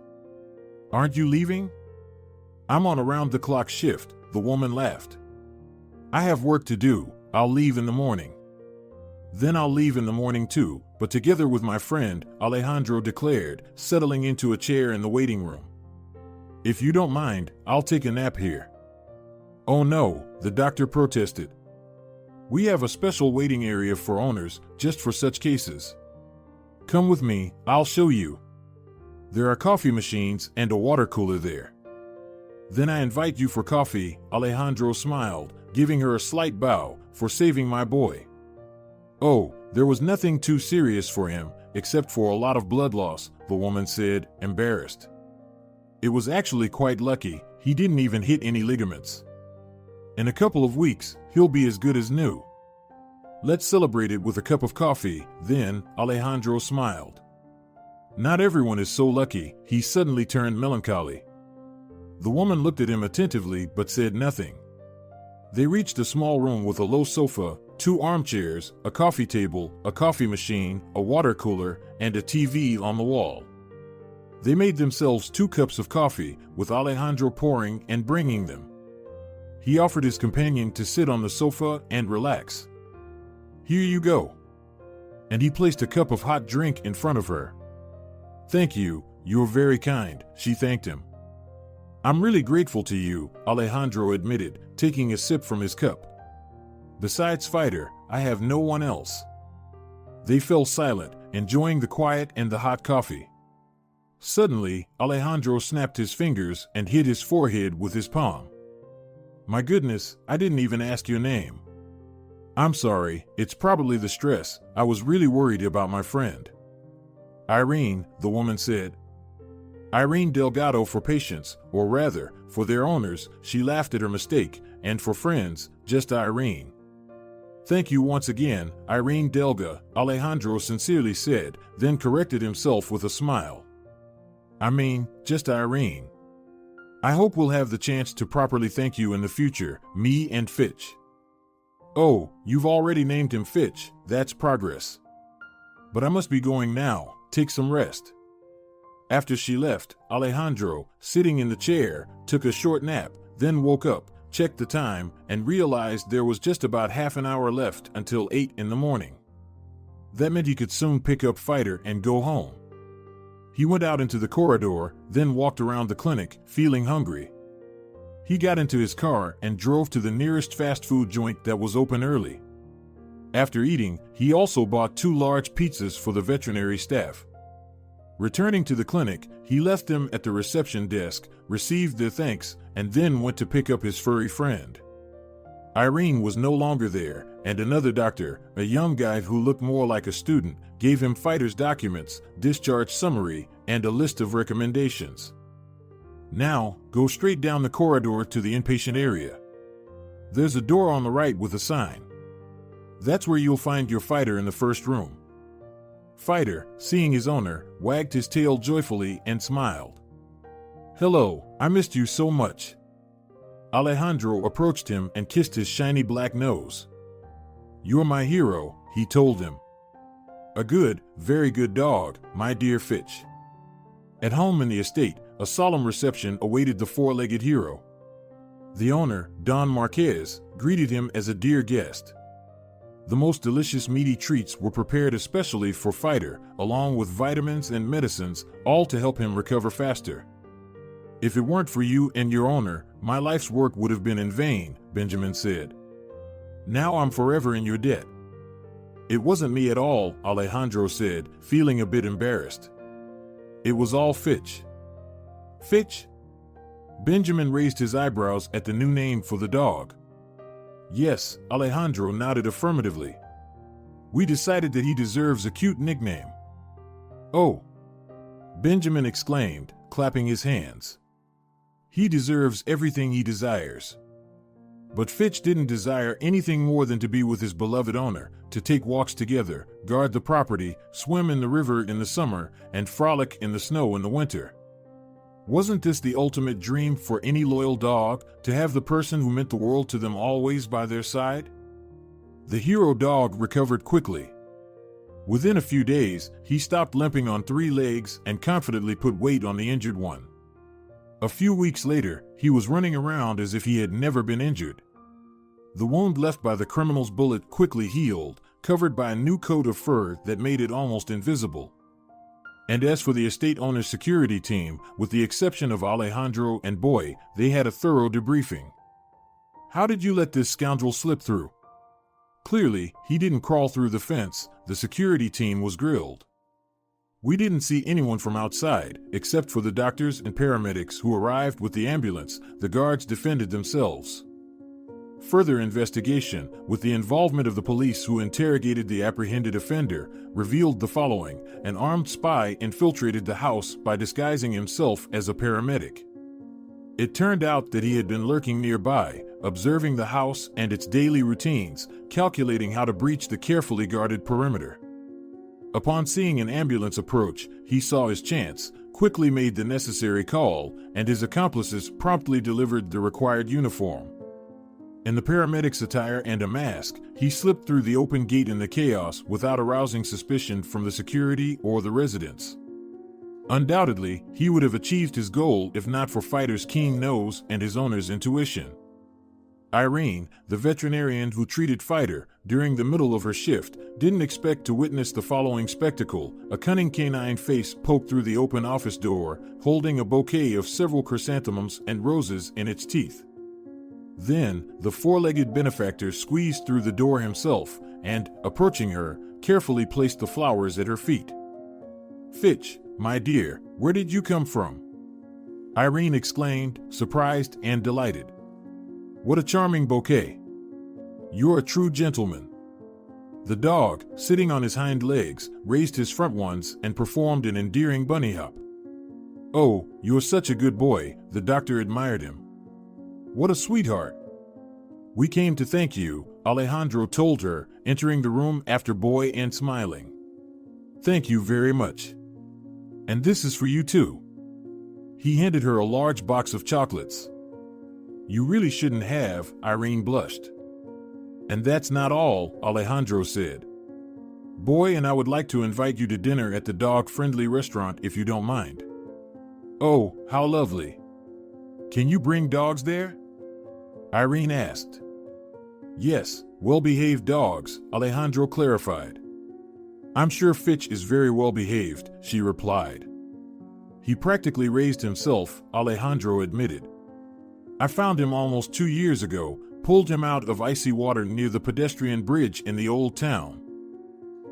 Aren't you leaving? I'm on around-the-clock shift, the woman laughed. I have work to do, I'll leave in the morning. Then I'll leave in the morning too, but together with my friend, Alejandro declared, settling into a chair in the waiting room. If you don't mind, I'll take a nap here. Oh no, the doctor protested. We have a special waiting area for owners, just for such cases. Come with me, I'll show you. There are coffee machines and a water cooler there. Then I invite you for coffee, Alejandro smiled, giving her a slight bow, for saving my boy. Oh, there was nothing too serious for him, except for a lot of blood loss, the woman said, embarrassed. It was actually quite lucky, he didn't even hit any ligaments. In a couple of weeks, he'll be as good as new. Let's celebrate it with a cup of coffee, then, Alejandro smiled. Not everyone is so lucky, he suddenly turned melancholy. The woman looked at him attentively but said nothing. They reached a small room with a low sofa, 2 armchairs, a coffee table, a coffee machine, a water cooler, and a TV on the wall. They made themselves 2 cups of coffee, with Alejandro pouring and bringing them. He offered his companion to sit on the sofa and relax. Here you go. And he placed a cup of hot drink in front of her. Thank you, you're very kind, she thanked him. I'm really grateful to you, Alejandro admitted, taking a sip from his cup. Besides Fighter, I have no one else. They fell silent, enjoying the quiet and the hot coffee. Suddenly, Alejandro snapped his fingers and hit his forehead with his palm. My goodness, I didn't even ask your name. I'm sorry, it's probably the stress. I was really worried about my friend. Irene, the woman said. Irene Delgado for patients, or rather, for their owners, she laughed at her mistake, and for friends, just Irene. Thank you once again, Irene Delga, Alejandro sincerely said, then corrected himself with a smile. I mean, just Irene. I hope we'll have the chance to properly thank you in the future, me and Fitch. Oh, you've already named him Fitch, that's progress. But I must be going now, take some rest. After she left, Alejandro, sitting in the chair, took a short nap, then woke up, checked the time, and realized there was just about half an hour left until 8 in the morning. That meant he could soon pick up Fighter and go home. He went out into the corridor, then walked around the clinic, feeling hungry. He got into his car and drove to the nearest fast food joint that was open early. After eating, he also bought 2 large pizzas for the veterinary staff. Returning to the clinic, he left them at the reception desk, received their thanks, and then went to pick up his furry friend. Irene was no longer there, and another doctor, a young guy who looked more like a student, gave him Fighter's documents, discharge summary, and a list of recommendations. Now, go straight down the corridor to the inpatient area. There's a door on the right with a sign. That's where you'll find your Fighter in the first room. Fighter, seeing his owner, wagged his tail joyfully and smiled. Hello, I missed you so much. Alejandro approached him and kissed his shiny black nose. You're my hero, he told him. A good, very good dog, my dear Fitch. At home in the estate, a solemn reception awaited the 4-legged hero. The owner, Don Marquez, greeted him as a dear guest. The most delicious meaty treats were prepared especially for Fighter, along with vitamins and medicines, all to help him recover faster. If it weren't for you and your owner, my life's work would have been in vain, Benjamin said. Now I'm forever in your debt. It wasn't me at all, Alejandro said, feeling a bit embarrassed. It was all Fitch. Fitch? Benjamin raised his eyebrows at the new name for the dog. Yes, Alejandro nodded affirmatively. We decided that he deserves a cute nickname. Oh! Benjamin exclaimed, clapping his hands. He deserves everything he desires. But Fitch didn't desire anything more than to be with his beloved owner, to take walks together, guard the property, swim in the river in the summer, and frolic in the snow in the winter. Wasn't this the ultimate dream for any loyal dog, to have the person who meant the world to them always by their side? The hero dog recovered quickly. Within a few days, he stopped limping on 3 legs and confidently put weight on the injured one. A few weeks later, he was running around as if he had never been injured. The wound left by the criminal's bullet quickly healed, covered by a new coat of fur that made it almost invisible. And as for the estate owner's security team, with the exception of Alejandro and Boy, they had a thorough debriefing. "How did you let this scoundrel slip through?" Clearly, he didn't crawl through the fence, the security team was grilled. "We didn't see anyone from outside, except for the doctors and paramedics who arrived with the ambulance," the guards defended themselves. Further investigation, with the involvement of the police who interrogated the apprehended offender, revealed the following: an armed spy infiltrated the house by disguising himself as a paramedic. It turned out that he had been lurking nearby, observing the house and its daily routines, calculating how to breach the carefully guarded perimeter. Upon seeing an ambulance approach, he saw his chance, quickly made the necessary call, and his accomplices promptly delivered the required uniform. In the paramedic's attire and a mask, he slipped through the open gate in the chaos without arousing suspicion from the security or the residents. Undoubtedly, he would have achieved his goal if not for Fighter's keen nose and his owner's intuition. Irene, the veterinarian who treated Fighter during the middle of her shift, didn't expect to witness the following spectacle: a cunning canine face poked through the open office door, holding a bouquet of several chrysanthemums and roses in its teeth. Then, the four-legged benefactor squeezed through the door himself and, approaching her, carefully placed the flowers at her feet. "Fitch, my dear, where did you come from?" Irene exclaimed, surprised and delighted. "What a charming bouquet. You're a true gentleman." The dog, sitting on his hind legs, raised his front ones and performed an endearing bunny hop. "Oh, you're such a good boy," the doctor admired him. "What a sweetheart." "We came to thank you," Alejandro told her, entering the room after Boy and smiling. "Thank you very much. And this is for you too." He handed her a large box of chocolates. "You really shouldn't have," Irene blushed. "And that's not all," Alejandro said. "Boy and I would like to invite you to dinner at the dog-friendly restaurant if you don't mind." "Oh, how lovely. Can you bring dogs there?" Irene asked. "Yes, well-behaved dogs," Alejandro clarified. "I'm sure Fitch is very well-behaved," she replied. "He practically raised himself," Alejandro admitted. "I found him almost 2 years ago, pulled him out of icy water near the pedestrian bridge in the old town."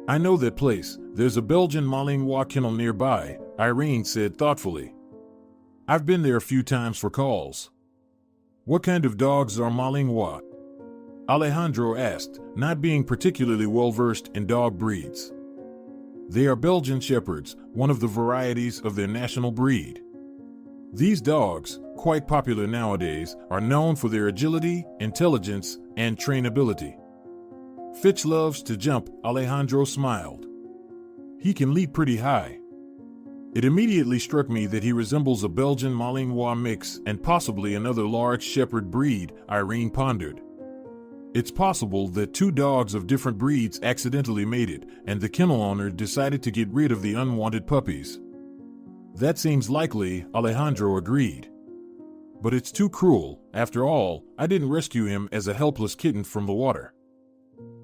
"I know that place. There's a Belgian Malinois kennel nearby," Irene said thoughtfully. "I've been there a few times for calls." "What kind of dogs are Malinois?" Alejandro asked, not being particularly well-versed in dog breeds. "They are Belgian Shepherds, one of the varieties of their national breed. These dogs, quite popular nowadays, are known for their agility, intelligence, and trainability." "Fitch loves to jump," Alejandro smiled. "He can leap pretty high." It immediately struck me that he resembles a Belgian Malinois mix and possibly another large shepherd breed, Irene pondered. It's possible that 2 dogs of different breeds accidentally mated, and the kennel owner decided to get rid of the unwanted puppies. "That seems likely," Alejandro agreed. "But it's too cruel. After all, I didn't rescue him as a helpless kitten from the water.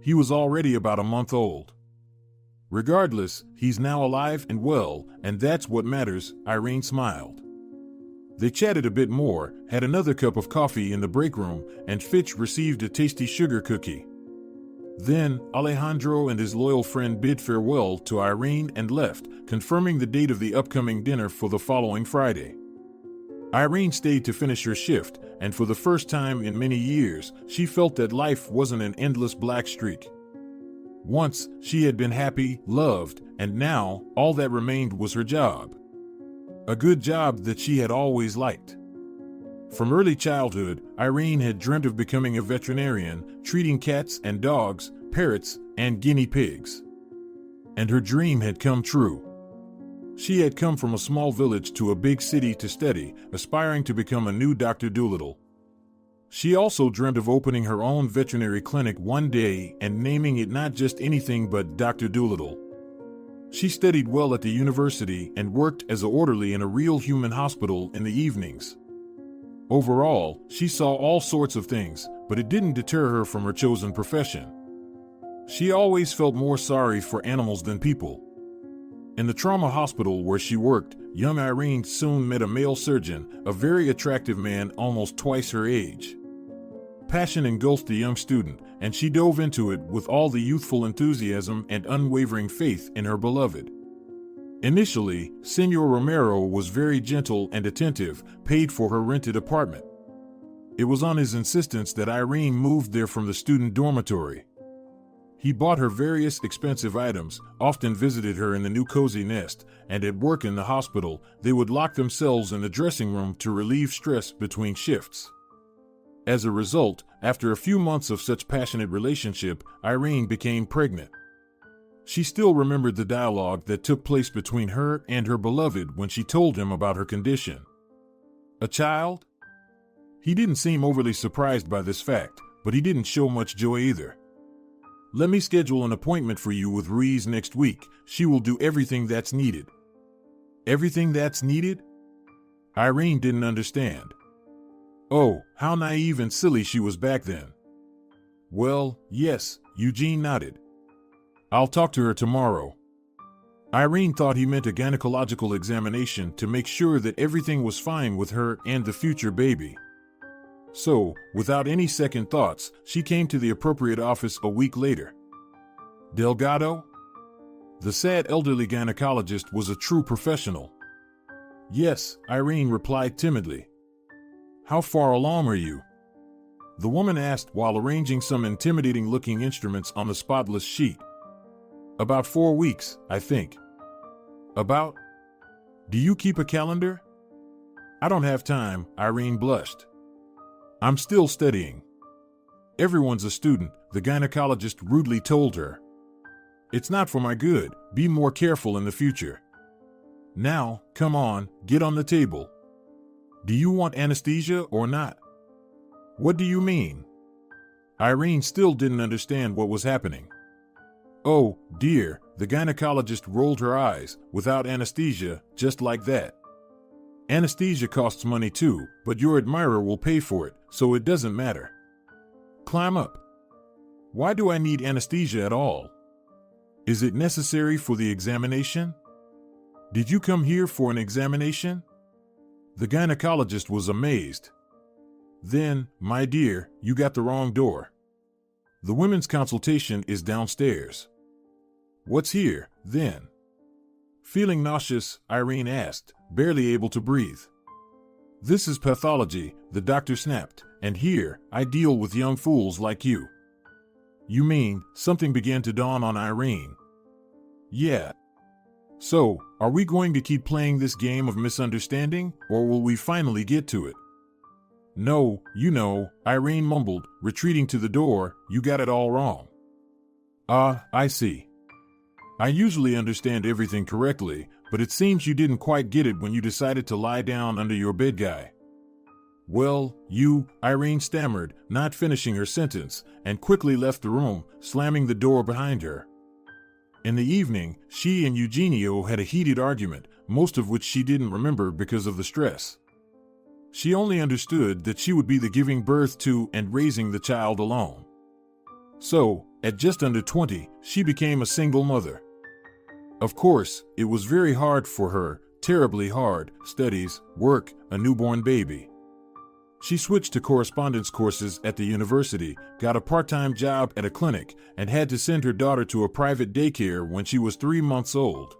He was already about a month old. Regardless, he's now alive and well, and that's what matters," Irene smiled. They chatted a bit more, had another cup of coffee in the break room, and Fitch received a tasty sugar cookie. Then, Alejandro and his loyal friend bid farewell to Irene and left, confirming the date of the upcoming dinner for the following Friday. Irene stayed to finish her shift, and for the first time in many years, she felt that life wasn't an endless black streak. Once, she had been happy, loved, and now, all that remained was her job. A good job that she had always liked. From early childhood, Irene had dreamt of becoming a veterinarian, treating cats and dogs, parrots, and guinea pigs. And her dream had come true. She had come from a small village to a big city to study, aspiring to become a new Dr. Dolittle. She also dreamt of opening her own veterinary clinic one day and naming it not just anything but Dr. Dolittle. She studied well at the university and worked as an orderly in a real human hospital in the evenings. Overall, she saw all sorts of things, but it didn't deter her from her chosen profession. She always felt more sorry for animals than people. In the trauma hospital where she worked, young Irene soon met a male surgeon, a very attractive man almost twice her age. Passion engulfed the young student, and she dove into it with all the youthful enthusiasm and unwavering faith in her beloved. Initially, Senor Romero was very gentle and attentive, paid for her rented apartment. It was on his insistence that Irene moved there from the student dormitory. He bought her various expensive items, often visited her in the new cozy nest, and at work in the hospital, they would lock themselves in the dressing room to relieve stress between shifts. As a result, after a few months of such passionate relationship, Irene became pregnant. She still remembered the dialogue that took place between her and her beloved when she told him about her condition. A child? He didn't seem overly surprised by this fact, but he didn't show much joy either. Let me schedule an appointment for you with Reese next week. She will do everything that's needed. Everything that's needed? Irene didn't understand. Oh, how naive and silly she was back then. Well, yes, Eugene nodded. I'll talk to her tomorrow. Irene thought he meant a gynecological examination to make sure that everything was fine with her and the future baby. So, without any second thoughts, she came to the appropriate office a week later. Delgado? The sad elderly gynecologist was a true professional. Yes, Irene replied timidly. How far along are you? The woman asked while arranging some intimidating-looking instruments on the spotless sheet. About 4 weeks, I think. About? Do you keep a calendar? I don't have time, Irene blushed. I'm still studying. Everyone's a student, the gynecologist rudely told her. It's not for my good, be more careful in the future. Now, come on, get on the table. Do you want anesthesia or not? What do you mean? Irene still didn't understand what was happening. Oh, dear, the gynecologist rolled her eyes, without anesthesia, just like that. Anesthesia costs money too, but your admirer will pay for it, so it doesn't matter. Climb up. Why do I need anesthesia at all? Is it necessary for the examination? Did you come here for an examination? The gynecologist was amazed. Then, my dear, you got the wrong door. The women's consultation is downstairs. What's here, then? Feeling nauseous, Irene asked, barely able to breathe. This is pathology, the doctor snapped, and here, I deal with young fools like you. You mean, something began to dawn on Irene. Yeah. So, are we going to keep playing this game of misunderstanding, or will we finally get to it? No, you know, Irene mumbled, retreating to the door, you got it all wrong. Ah, I see. I usually understand everything correctly, but it seems you didn't quite get it when you decided to lie down under your bed guy. Well, Irene stammered, not finishing her sentence, and quickly left the room, slamming the door behind her. In the evening, she and Eugenio had a heated argument, most of which she didn't remember because of the stress. She only understood that she would be the giving birth to and raising the child alone. So, at just under 20, she became a single mother. Of course, it was very hard for her, terribly hard, studies, work, a newborn baby. She switched to correspondence courses at the university, got a part-time job at a clinic, and had to send her daughter to a private daycare when she was 3 months old.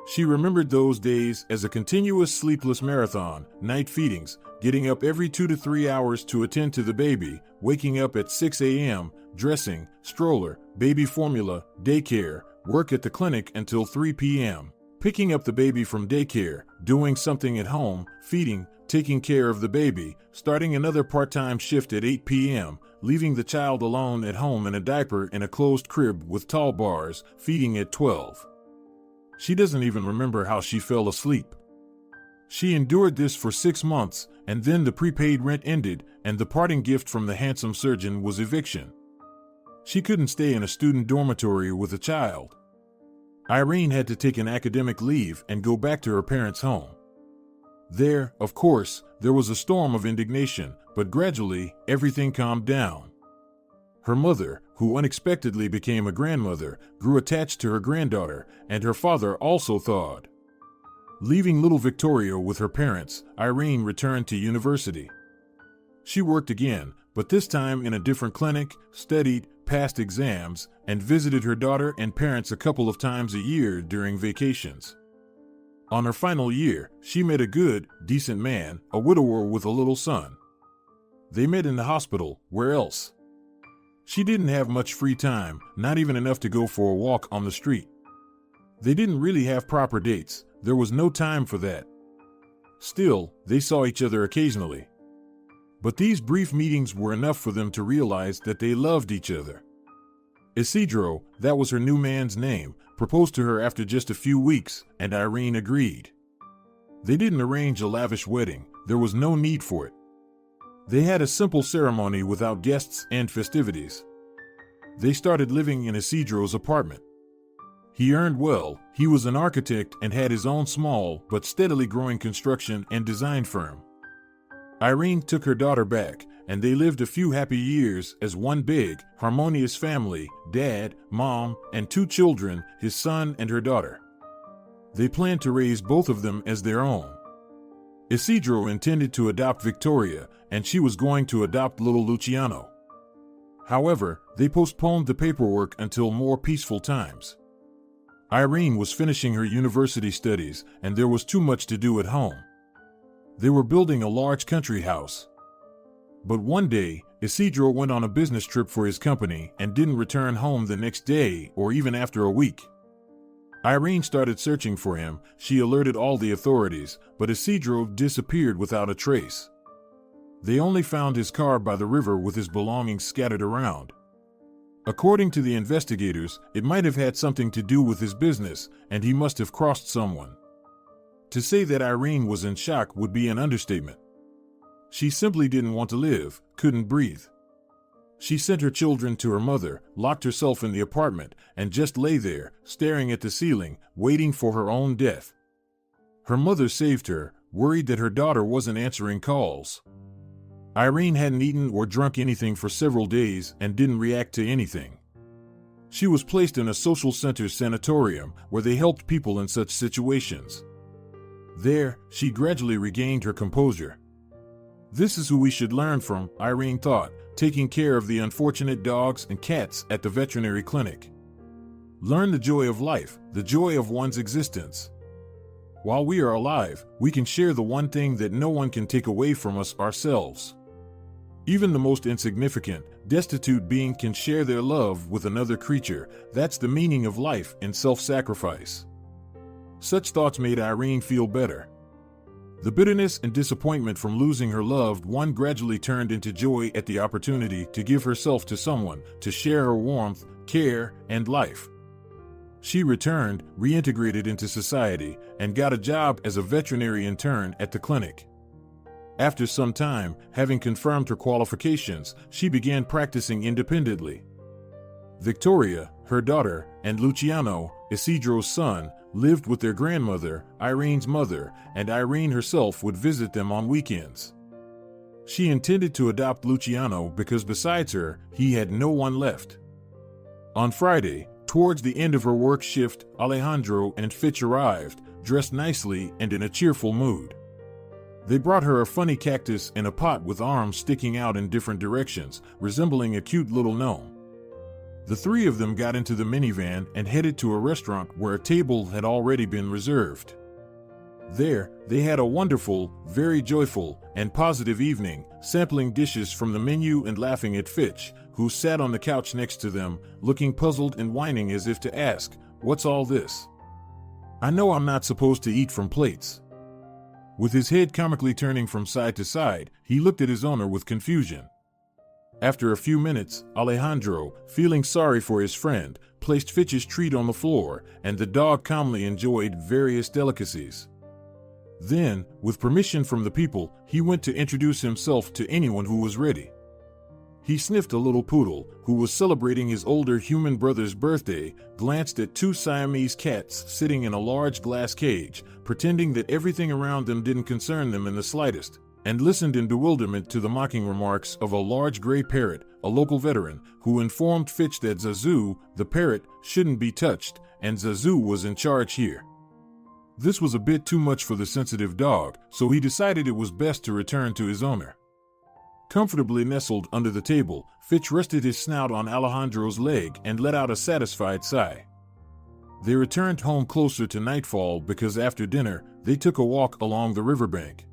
She remembered those days as a continuous sleepless marathon, night feedings, getting up every 2 to 3 hours to attend to the baby, waking up at 6 a.m., dressing, stroller, baby formula, daycare, work at the clinic until 3 p.m., picking up the baby from daycare, doing something at home, feeding, taking care of the baby, starting another part-time shift at 8 p.m., leaving the child alone at home in a diaper in a closed crib with tall bars, feeding at 12. She doesn't even remember how she fell asleep. She endured this for 6 months, and then the prepaid rent ended, and the parting gift from the handsome surgeon was eviction. She couldn't stay in a student dormitory with a child. Irene had to take an academic leave and go back to her parents' home. There, of course, there was a storm of indignation, but gradually, everything calmed down. Her mother, who unexpectedly became a grandmother, grew attached to her granddaughter, and her father also thawed. Leaving little Victoria with her parents, Irene returned to university. She worked again, but this time in a different clinic, studied, passed exams, and visited her daughter and parents a couple of times a year during vacations. On her final year, she met a good, decent man, a widower with a little son. They met in the hospital. Where else? She didn't have much free time, not even enough to go for a walk on the street. They didn't really have proper dates. There was no time for that. Still, they saw each other occasionally. But these brief meetings were enough for them to realize that they loved each other. Isidro, that was her new man's name, proposed to her after just a few weeks, and Irene agreed. They didn't arrange a lavish wedding. There was no need for it. They had a simple ceremony without guests and festivities. They started living in Isidro's apartment. He earned well. He was an architect and had his own small but steadily growing construction and design firm. Irene took her daughter back, and they lived a few happy years as one big, harmonious family: dad, mom, and 2 children, his son and her daughter. They planned to raise both of them as their own. Isidro intended to adopt Victoria, and she was going to adopt little Luciano. However, they postponed the paperwork until more peaceful times. Irene was finishing her university studies, and there was too much to do at home. They were building a large country house. But one day, Isidro went on a business trip for his company and didn't return home the next day or even after a week. Irene started searching for him. She alerted all the authorities, but Isidro disappeared without a trace. They only found his car by the river with his belongings scattered around. According to the investigators, it might have had something to do with his business, and he must have crossed someone. To say that Irene was in shock would be an understatement. She simply didn't want to live, couldn't breathe. She sent her children to her mother, locked herself in the apartment, and just lay there, staring at the ceiling, waiting for her own death. Her mother saved her, worried that her daughter wasn't answering calls. Irene hadn't eaten or drunk anything for several days and didn't react to anything. She was placed in a social center sanatorium where they helped people in such situations. There, she gradually regained her composure. This is who we should learn from, Irene thought, taking care of the unfortunate dogs and cats at the veterinary clinic. Learn the joy of life, the joy of one's existence. While we are alive, we can share the one thing that no one can take away from us: ourselves. Even the most insignificant, destitute being can share their love with another creature. That's the meaning of life in self-sacrifice. Such thoughts made Irene feel better. The bitterness and disappointment from losing her loved one gradually turned into joy at the opportunity to give herself to someone, to share her warmth, care, and life. She returned, reintegrated into society, and got a job as a veterinary intern at the clinic. After some time, having confirmed her qualifications, she began practicing independently. Victoria, her daughter, and Luciano, Isidro's son, lived with their grandmother, Irene's mother, and Irene herself would visit them on weekends. She intended to adopt Luciano because besides her, he had no one left. On Friday, towards the end of her work shift, Alejandro and Fitch arrived, dressed nicely and in a cheerful mood. They brought her a funny cactus in a pot with arms sticking out in different directions, resembling a cute little gnome. The 3 of them got into the minivan and headed to a restaurant where a table had already been reserved. There, they had a wonderful, very joyful, and positive evening, sampling dishes from the menu and laughing at Fitch, who sat on the couch next to them, looking puzzled and whining as if to ask, "What's all this? I know I'm not supposed to eat from plates." With his head comically turning from side to side, he looked at his owner with confusion. After a few minutes, Alejandro, feeling sorry for his friend, placed Fitch's treat on the floor, and the dog calmly enjoyed various delicacies. Then, with permission from the people, he went to introduce himself to anyone who was ready. He sniffed a little poodle, who was celebrating his older human brother's birthday, glanced at 2 Siamese cats sitting in a large glass cage, pretending that everything around them didn't concern them in the slightest. and listened in bewilderment to the mocking remarks of a large gray parrot, a local veteran, who informed Fitch that Zazu, the parrot, shouldn't be touched, and Zazu was in charge here. This was a bit too much for the sensitive dog, so he decided it was best to return to his owner. Comfortably nestled under the table, Fitch rested his snout on Alejandro's leg and let out a satisfied sigh. They returned home closer to nightfall because after dinner, they took a walk along the riverbank.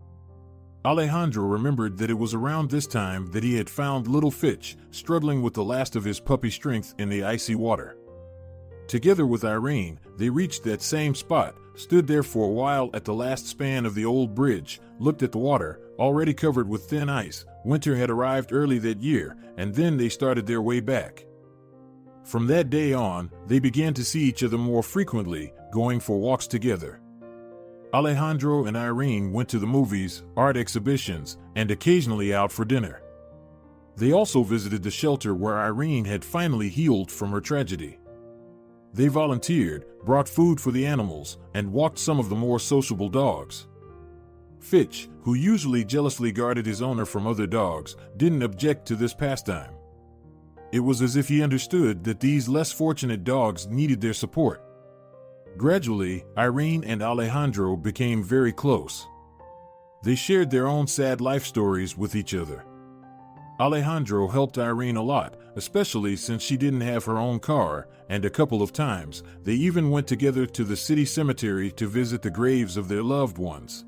Alejandro remembered that it was around this time that he had found little Fitch, struggling with the last of his puppy strength in the icy water. Together with Irene, they reached that same spot, stood there for a while at the last span of the old bridge, looked at the water, already covered with thin ice. Winter had arrived early that year, and then they started their way back. From that day on, they began to see each other more frequently, going for walks together. Alejandro and Irene went to the movies, art exhibitions, and occasionally out for dinner. They also visited the shelter where Irene had finally healed from her tragedy. They volunteered, brought food for the animals, and walked some of the more sociable dogs. Fitch, who usually jealously guarded his owner from other dogs, didn't object to this pastime. It was as if he understood that these less fortunate dogs needed their support. Gradually, Irene and Alejandro became very close. They shared their own sad life stories with each other. Alejandro helped Irene a lot, especially since she didn't have her own car, and a couple of times, they even went together to the city cemetery to visit the graves of their loved ones.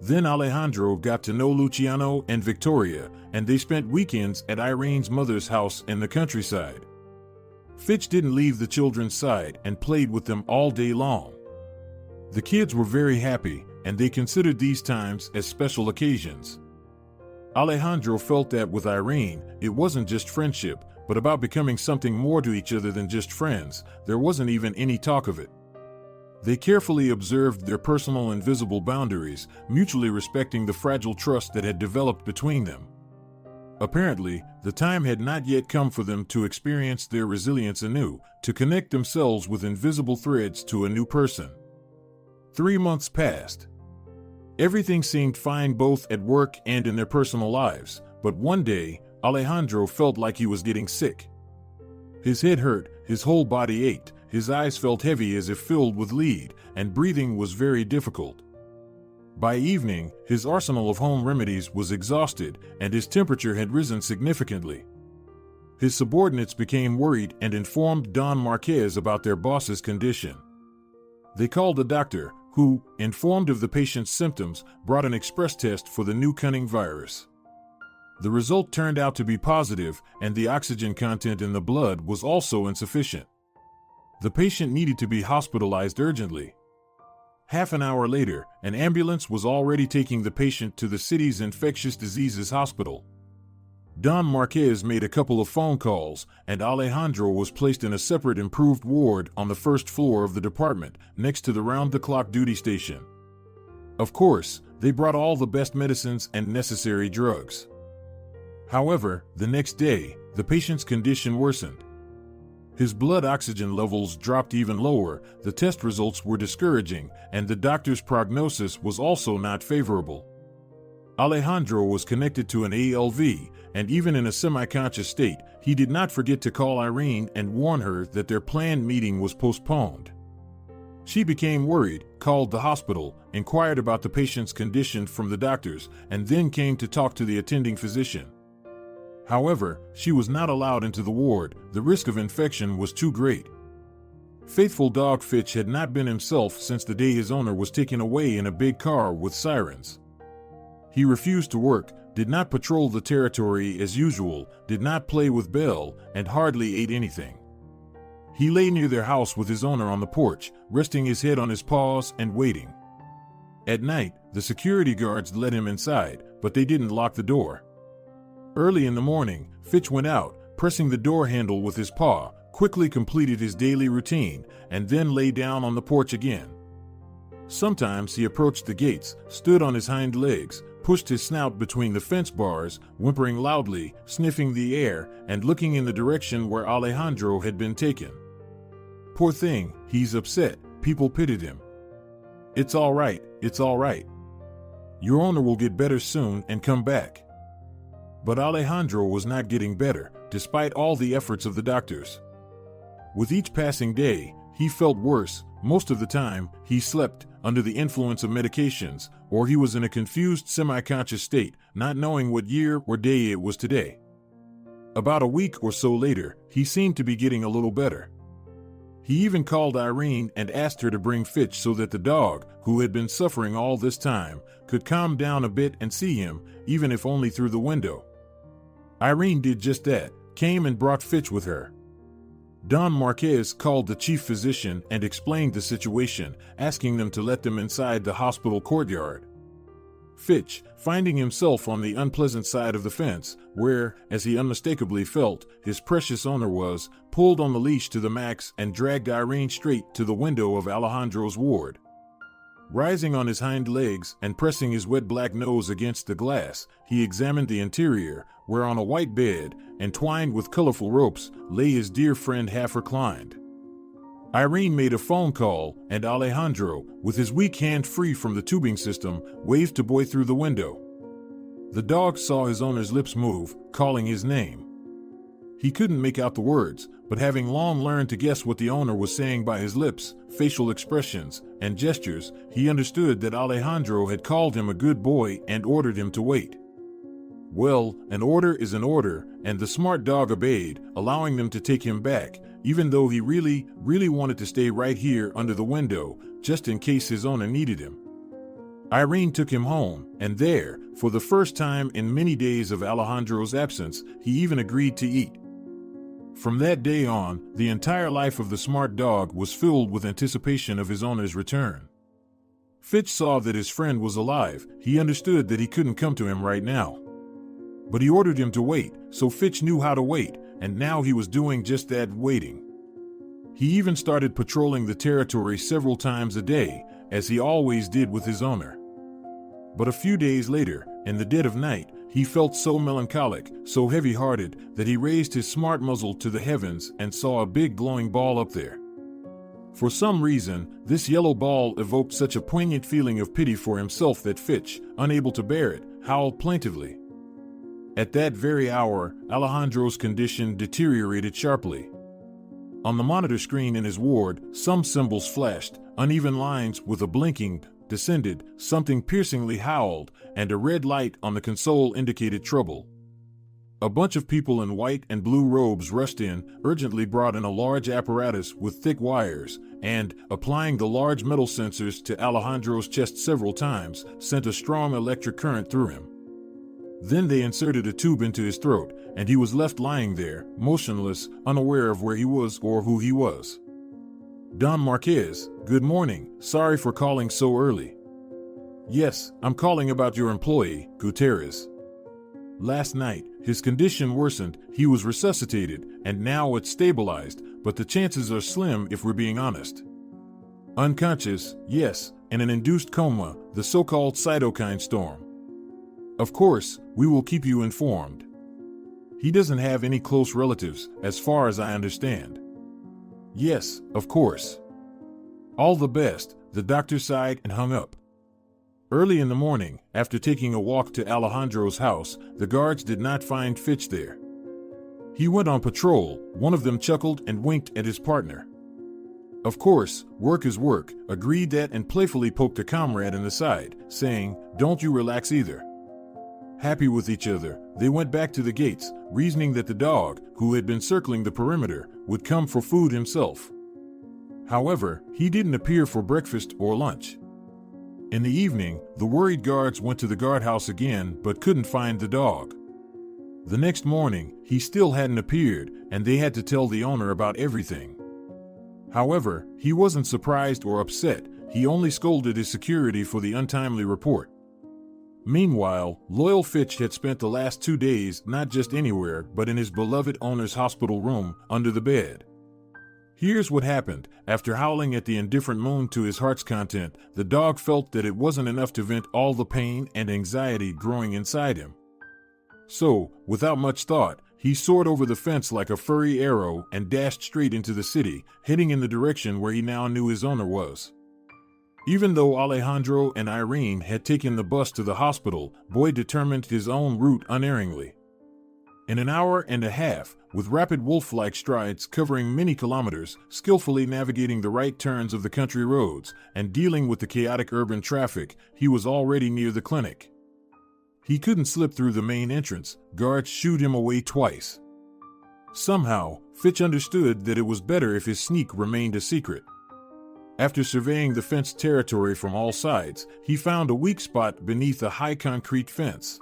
Then Alejandro got to know Luciano and Victoria, and they spent weekends at Irene's mother's house in the countryside. Fitch didn't leave the children's side and played with them all day long. The kids were very happy, and they considered these times as special occasions. Alejandro felt that with Irene, it wasn't just friendship, but about becoming something more to each other than just friends. There wasn't even any talk of it. They carefully observed their personal and visible boundaries, mutually respecting the fragile trust that had developed between them. Apparently, the time had not yet come for them to experience their resilience anew, to connect themselves with invisible threads to a new person. 3 months passed. Everything seemed fine both at work and in their personal lives, but one day, Alejandro felt like he was getting sick. His head hurt, his whole body ached, his eyes felt heavy as if filled with lead, and breathing was very difficult. By evening, his arsenal of home remedies was exhausted, and his temperature had risen significantly. His subordinates became worried and informed Don Marquez about their boss's condition. They called a doctor, who, informed of the patient's symptoms, brought an express test for the new cunning virus. The result turned out to be positive, and the oxygen content in the blood was also insufficient. The patient needed to be hospitalized urgently. Half an hour later, an ambulance was already taking the patient to the city's infectious diseases hospital. Don Marquez made a couple of phone calls, and Alejandro was placed in a separate improved ward on the first floor of the department, next to the round-the-clock duty station. Of course, they brought all the best medicines and necessary drugs. However, the next day, the patient's condition worsened. His blood oxygen levels dropped even lower, the test results were discouraging, and the doctor's prognosis was also not favorable. Alejandro was connected to an ALV, and even in a semi-conscious state, he did not forget to call Irene and warn her that their planned meeting was postponed. She became worried, called the hospital, inquired about the patient's condition from the doctors, and then came to talk to the attending physician. However, she was not allowed into the ward. The risk of infection was too great. Faithful dog Fitch had not been himself since the day his owner was taken away in a big car with sirens. He refused to work, did not patrol the territory as usual, did not play with Belle, and hardly ate anything. He lay near their house with his owner on the porch, resting his head on his paws and waiting. At night, the security guards let him inside, but they didn't lock the door. Early in the morning, Fitch went out, pressing the door handle with his paw, quickly completed his daily routine, and then lay down on the porch again. Sometimes he approached the gates, stood on his hind legs, pushed his snout between the fence bars, whimpering loudly, sniffing the air, and looking in the direction where Alejandro had been taken. Poor thing, he's upset, people pitied him. It's all right, it's all right. Your owner will get better soon and come back." But Alejandro was not getting better, despite all the efforts of the doctors. With each passing day, he felt worse. Most of the time, he slept under the influence of medications, or he was in a confused semi-conscious state, not knowing what year or day it was today. About a week or so later, he seemed to be getting a little better. He even called Irene and asked her to bring Fitch so that the dog, who had been suffering all this time, could calm down a bit and see him, even if only through the window. Irene did just that, came and brought Fitch with her. Don Marquez called the chief physician and explained the situation, asking them to let them inside the hospital courtyard. Fitch, finding himself on the unpleasant side of the fence, where, as he unmistakably felt, his precious owner was, pulled on the leash to the max and dragged Irene straight to the window of Alejandro's ward. Rising on his hind legs and pressing his wet black nose against the glass, he examined the interior, where on a white bed, entwined with colorful ropes, lay his dear friend half reclined. Irene made a phone call, and Alejandro, with his weak hand free from the tubing system, waved to Boy through the window. The dog saw his owner's lips move, calling his name. He couldn't make out the words, but having long learned to guess what the owner was saying by his lips, facial expressions, and gestures, he understood that Alejandro had called him a good boy and ordered him to wait. Well, an order is an order, and the smart dog obeyed, allowing them to take him back, even though he really wanted to stay right here under the window, just in case his owner needed him. Irene took him home, and there, for the first time in many days of Alejandro's absence, he even agreed to eat. From that day on, the entire life of the smart dog was filled with anticipation of his owner's return. Fitch saw that his friend was alive. He understood that he couldn't come to him right now. But he ordered him to wait, so Fitch knew how to wait, and now he was doing just that, waiting. He even started patrolling the territory several times a day, as he always did with his owner. But a few days later, in the dead of night, he felt so melancholic, so heavy-hearted, that he raised his smart muzzle to the heavens and saw a big glowing ball up there. For some reason, this yellow ball evoked such a poignant feeling of pity for himself that Fitch, unable to bear it, howled plaintively. At that very hour, Alejandro's condition deteriorated sharply. On the monitor screen in his ward, some symbols flashed, uneven lines with a blinking, descended, something piercingly howled, and a red light on the console indicated trouble. A bunch of people in white and blue robes rushed in, urgently brought in a large apparatus with thick wires, and, applying the large metal sensors to Alejandro's chest several times, sent a strong electric current through him. Then they inserted a tube into his throat, and he was left lying there, motionless, unaware of where he was or who he was. Don Marquez, good morning, sorry for calling so early. Yes, I'm calling about your employee, Gutierrez. Last night, his condition worsened, he was resuscitated, and now it's stabilized, but the chances are slim if we're being honest. Unconscious, yes, in an induced coma, the so-called cytokine storm. Of course, we will keep you informed. He doesn't have any close relatives, as far as I understand. Yes, of course. All the best, the doctor sighed and hung up. Early in the morning, after taking a walk to Alejandro's house, the guards did not find Fitch there. He went on patrol, one of them chuckled and winked at his partner. Of course, work is work, agreed that and playfully poked a comrade in the side, saying, don't you relax either. Happy with each other, they went back to the gates, reasoning that the dog, who had been circling the perimeter, would come for food himself. However, he didn't appear for breakfast or lunch. In the evening, the worried guards went to the guardhouse again but couldn't find the dog. The next morning, he still hadn't appeared, and they had to tell the owner about everything. However, he wasn't surprised or upset, he only scolded his security for the untimely report. Meanwhile, loyal Fitch had spent the last 2 days not just anywhere but in his beloved owner's hospital room, under the bed. Here's what happened. After howling at the indifferent moon to his heart's content, the dog felt that it wasn't enough to vent all the pain and anxiety growing inside him. So, without much thought, he soared over the fence like a furry arrow and dashed straight into the city, heading in the direction where he now knew his owner was. Even though Alejandro and Irene had taken the bus to the hospital, Boyd determined his own route unerringly. In an hour and a half, with rapid wolf-like strides covering many kilometers, skillfully navigating the right turns of the country roads, and dealing with the chaotic urban traffic, he was already near the clinic. He couldn't slip through the main entrance. Guards shooed him away twice. Somehow, Fitch understood that it was better if his sneak remained a secret. After surveying the fenced territory from all sides, he found a weak spot beneath a high concrete fence.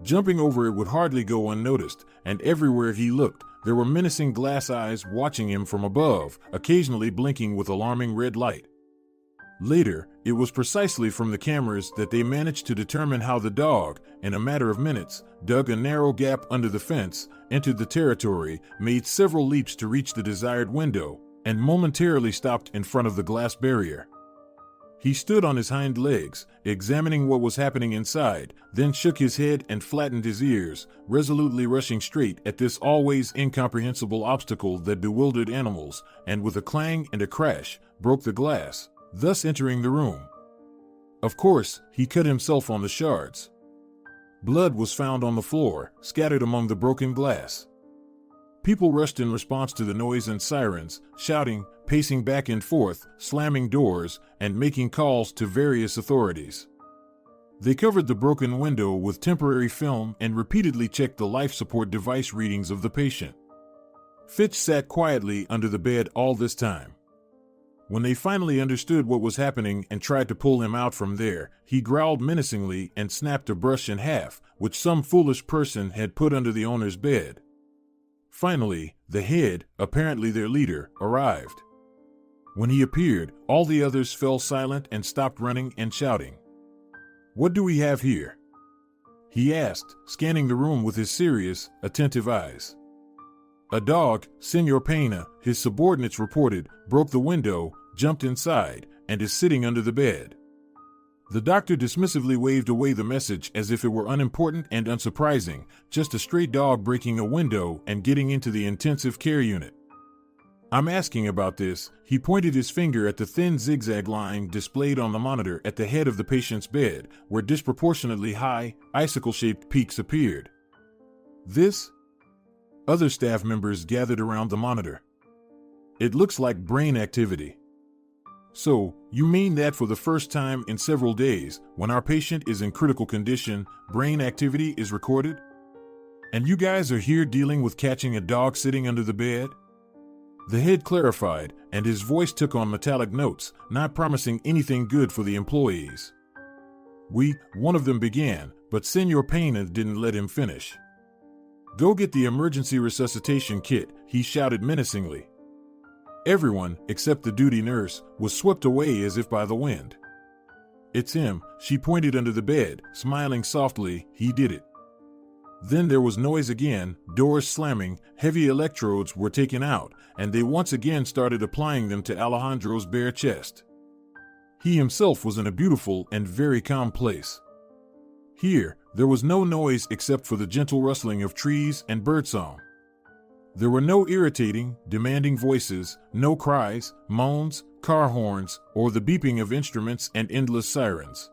Jumping over it would hardly go unnoticed, and everywhere he looked, there were menacing glass eyes watching him from above, occasionally blinking with alarming red light. Later, it was precisely from the cameras that they managed to determine how the dog, in a matter of minutes, dug a narrow gap under the fence, entered the territory, made several leaps to reach the desired window, and momentarily stopped in front of the glass barrier. He stood on his hind legs, examining what was happening inside, then shook his head and flattened his ears, resolutely rushing straight at this always incomprehensible obstacle that bewildered animals, and with a clang and a crash, broke the glass, thus entering the room. Of course, he cut himself on the shards. Blood was found on the floor, scattered among the broken glass. People rushed in response to the noise and sirens, shouting, pacing back and forth, slamming doors, and making calls to various authorities. They covered the broken window with temporary film and repeatedly checked the life support device readings of the patient. Fitch sat quietly under the bed all this time. When they finally understood what was happening and tried to pull him out from there, he growled menacingly and snapped a brush in half, which some foolish person had put under the owner's bed. Finally, the head, apparently their leader, arrived. When he appeared, all the others fell silent and stopped running and shouting. "What do we have here?" he asked, scanning the room with his serious, attentive eyes. "A dog, Senor Pena," his subordinates reported, broke the window, jumped inside, and is sitting under the bed. The doctor dismissively waved away the message as if it were unimportant and unsurprising, just a stray dog breaking a window and getting into the intensive care unit. "I'm asking about this." He pointed his finger at the thin zigzag line displayed on the monitor at the head of the patient's bed, where disproportionately high, icicle-shaped peaks appeared. "This?" Other staff members gathered around the monitor. "It looks like brain activity." "So, you mean that for the first time in several days, when our patient is in critical condition, brain activity is recorded? And you guys are here dealing with catching a dog sitting under the bed?" The head clarified, and his voice took on metallic notes, not promising anything good for the employees. One of them began, but Senor Pena didn't let him finish. "Go get the emergency resuscitation kit," he shouted menacingly. Everyone, except the duty nurse, was swept away as if by the wind. "It's him," she pointed under the bed, smiling softly. "He did it." Then there was noise again, doors slamming, heavy electrodes were taken out, and they once again started applying them to Alejandro's bare chest. He himself was in a beautiful and very calm place. Here, there was no noise except for the gentle rustling of trees and birdsong. There were no irritating, demanding voices, no cries, moans, car horns, or the beeping of instruments and endless sirens.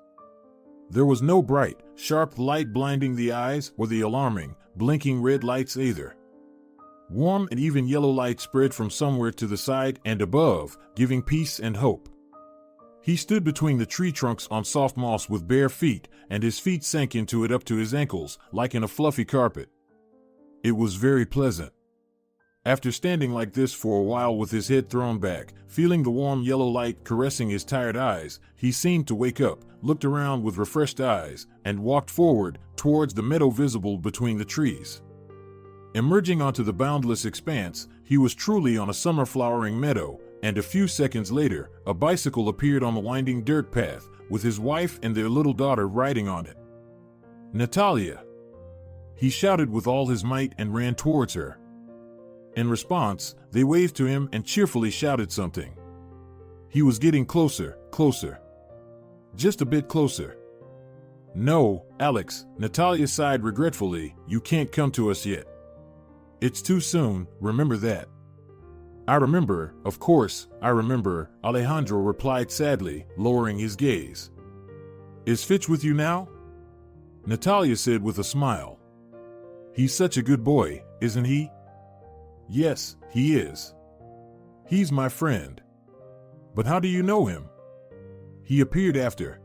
There was no bright, sharp light blinding the eyes or the alarming, blinking red lights either. Warm and even yellow light spread from somewhere to the side and above, giving peace and hope. He stood between the tree trunks on soft moss with bare feet, and his feet sank into it up to his ankles, like in a fluffy carpet. It was very pleasant. After standing like this for a while with his head thrown back, feeling the warm yellow light caressing his tired eyes, he seemed to wake up, looked around with refreshed eyes, and walked forward, towards the meadow visible between the trees. Emerging onto the boundless expanse, he was truly on a summer flowering meadow, and a few seconds later, a bicycle appeared on the winding dirt path, with his wife and their little daughter riding on it. "Natalia!" He shouted with all his might and ran towards her. In response, they waved to him and cheerfully shouted something. He was getting closer, closer. Just a bit closer. "No, Alex," Natalia sighed regretfully, "you can't come to us yet. It's too soon, remember that." I remember, of course, I remember, Alejandro replied sadly, lowering his gaze. Is Fitch with you now? Natalia said with a smile. He's such a good boy, isn't he? Yes, he is. He's my friend. But how do you know him? He appeared after.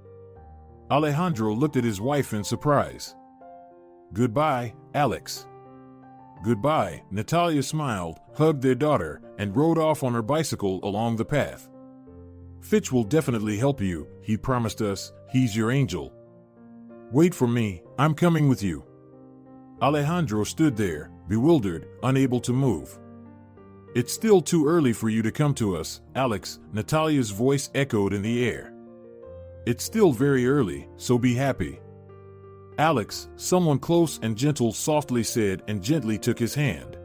Alejandro looked at his wife in surprise. Goodbye, Alex. Goodbye, Natalia smiled, hugged their daughter, and rode off on her bicycle along the path. Fitch will definitely help you, he promised us. He's your angel. Wait for me, I'm coming with you. Alejandro stood there, bewildered, unable to move. It's still too early for you to come to us, Alex, Natalia's voice echoed in the air. It's still very early, so be happy. Alex, someone close and gentle softly said and gently took his hand.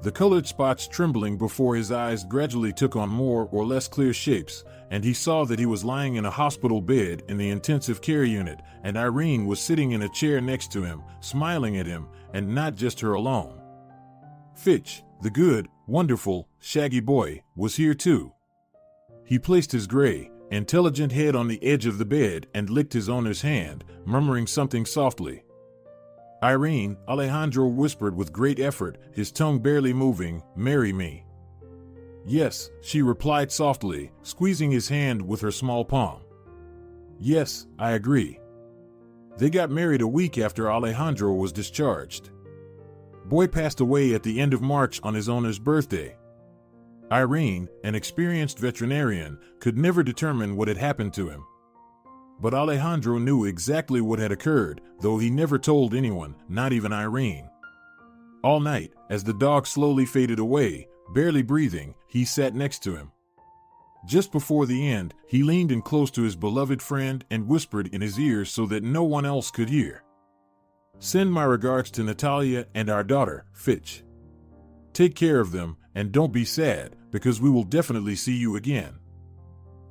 The colored spots trembling before his eyes gradually took on more or less clear shapes, and he saw that he was lying in a hospital bed in the intensive care unit, and Irene was sitting in a chair next to him, smiling at him, and not just her alone. Fitch, the good, wonderful, shaggy boy, was here too. He placed his gray, intelligent head on the edge of the bed and licked his owner's hand, murmuring something softly. Irene, Alejandro whispered with great effort, his tongue barely moving, marry me. Yes, she replied softly, squeezing his hand with her small palm. Yes, I agree. They got married a week after Alejandro was discharged. Boy passed away at the end of March on his owner's birthday. Irene, an experienced veterinarian, could never determine what had happened to him. But Alejandro knew exactly what had occurred, though he never told anyone, not even Irene. All night, as the dog slowly faded away, barely breathing, he sat next to him. Just before the end, he leaned in close to his beloved friend and whispered in his ear so that no one else could hear. Send my regards to Natalia and our daughter, Fitch. Take care of them, and don't be sad, because we will definitely see you again.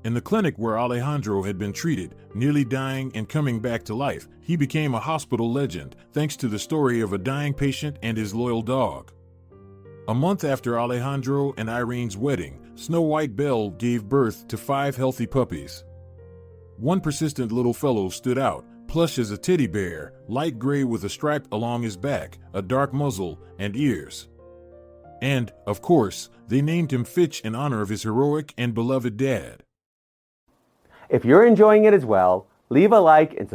In the clinic where Alejandro had been treated, nearly dying and coming back to life, he became a hospital legend, thanks to the story of a dying patient and his loyal dog. A month after Alejandro and Irene's wedding, Snow White Belle gave birth to 5 healthy puppies. One persistent little fellow stood out, plush as a teddy bear, light gray with a stripe along his back, a dark muzzle, and ears. And, of course, they named him Fitch in honor of his heroic and beloved dad. If you're enjoying it as well, leave a like and subscribe.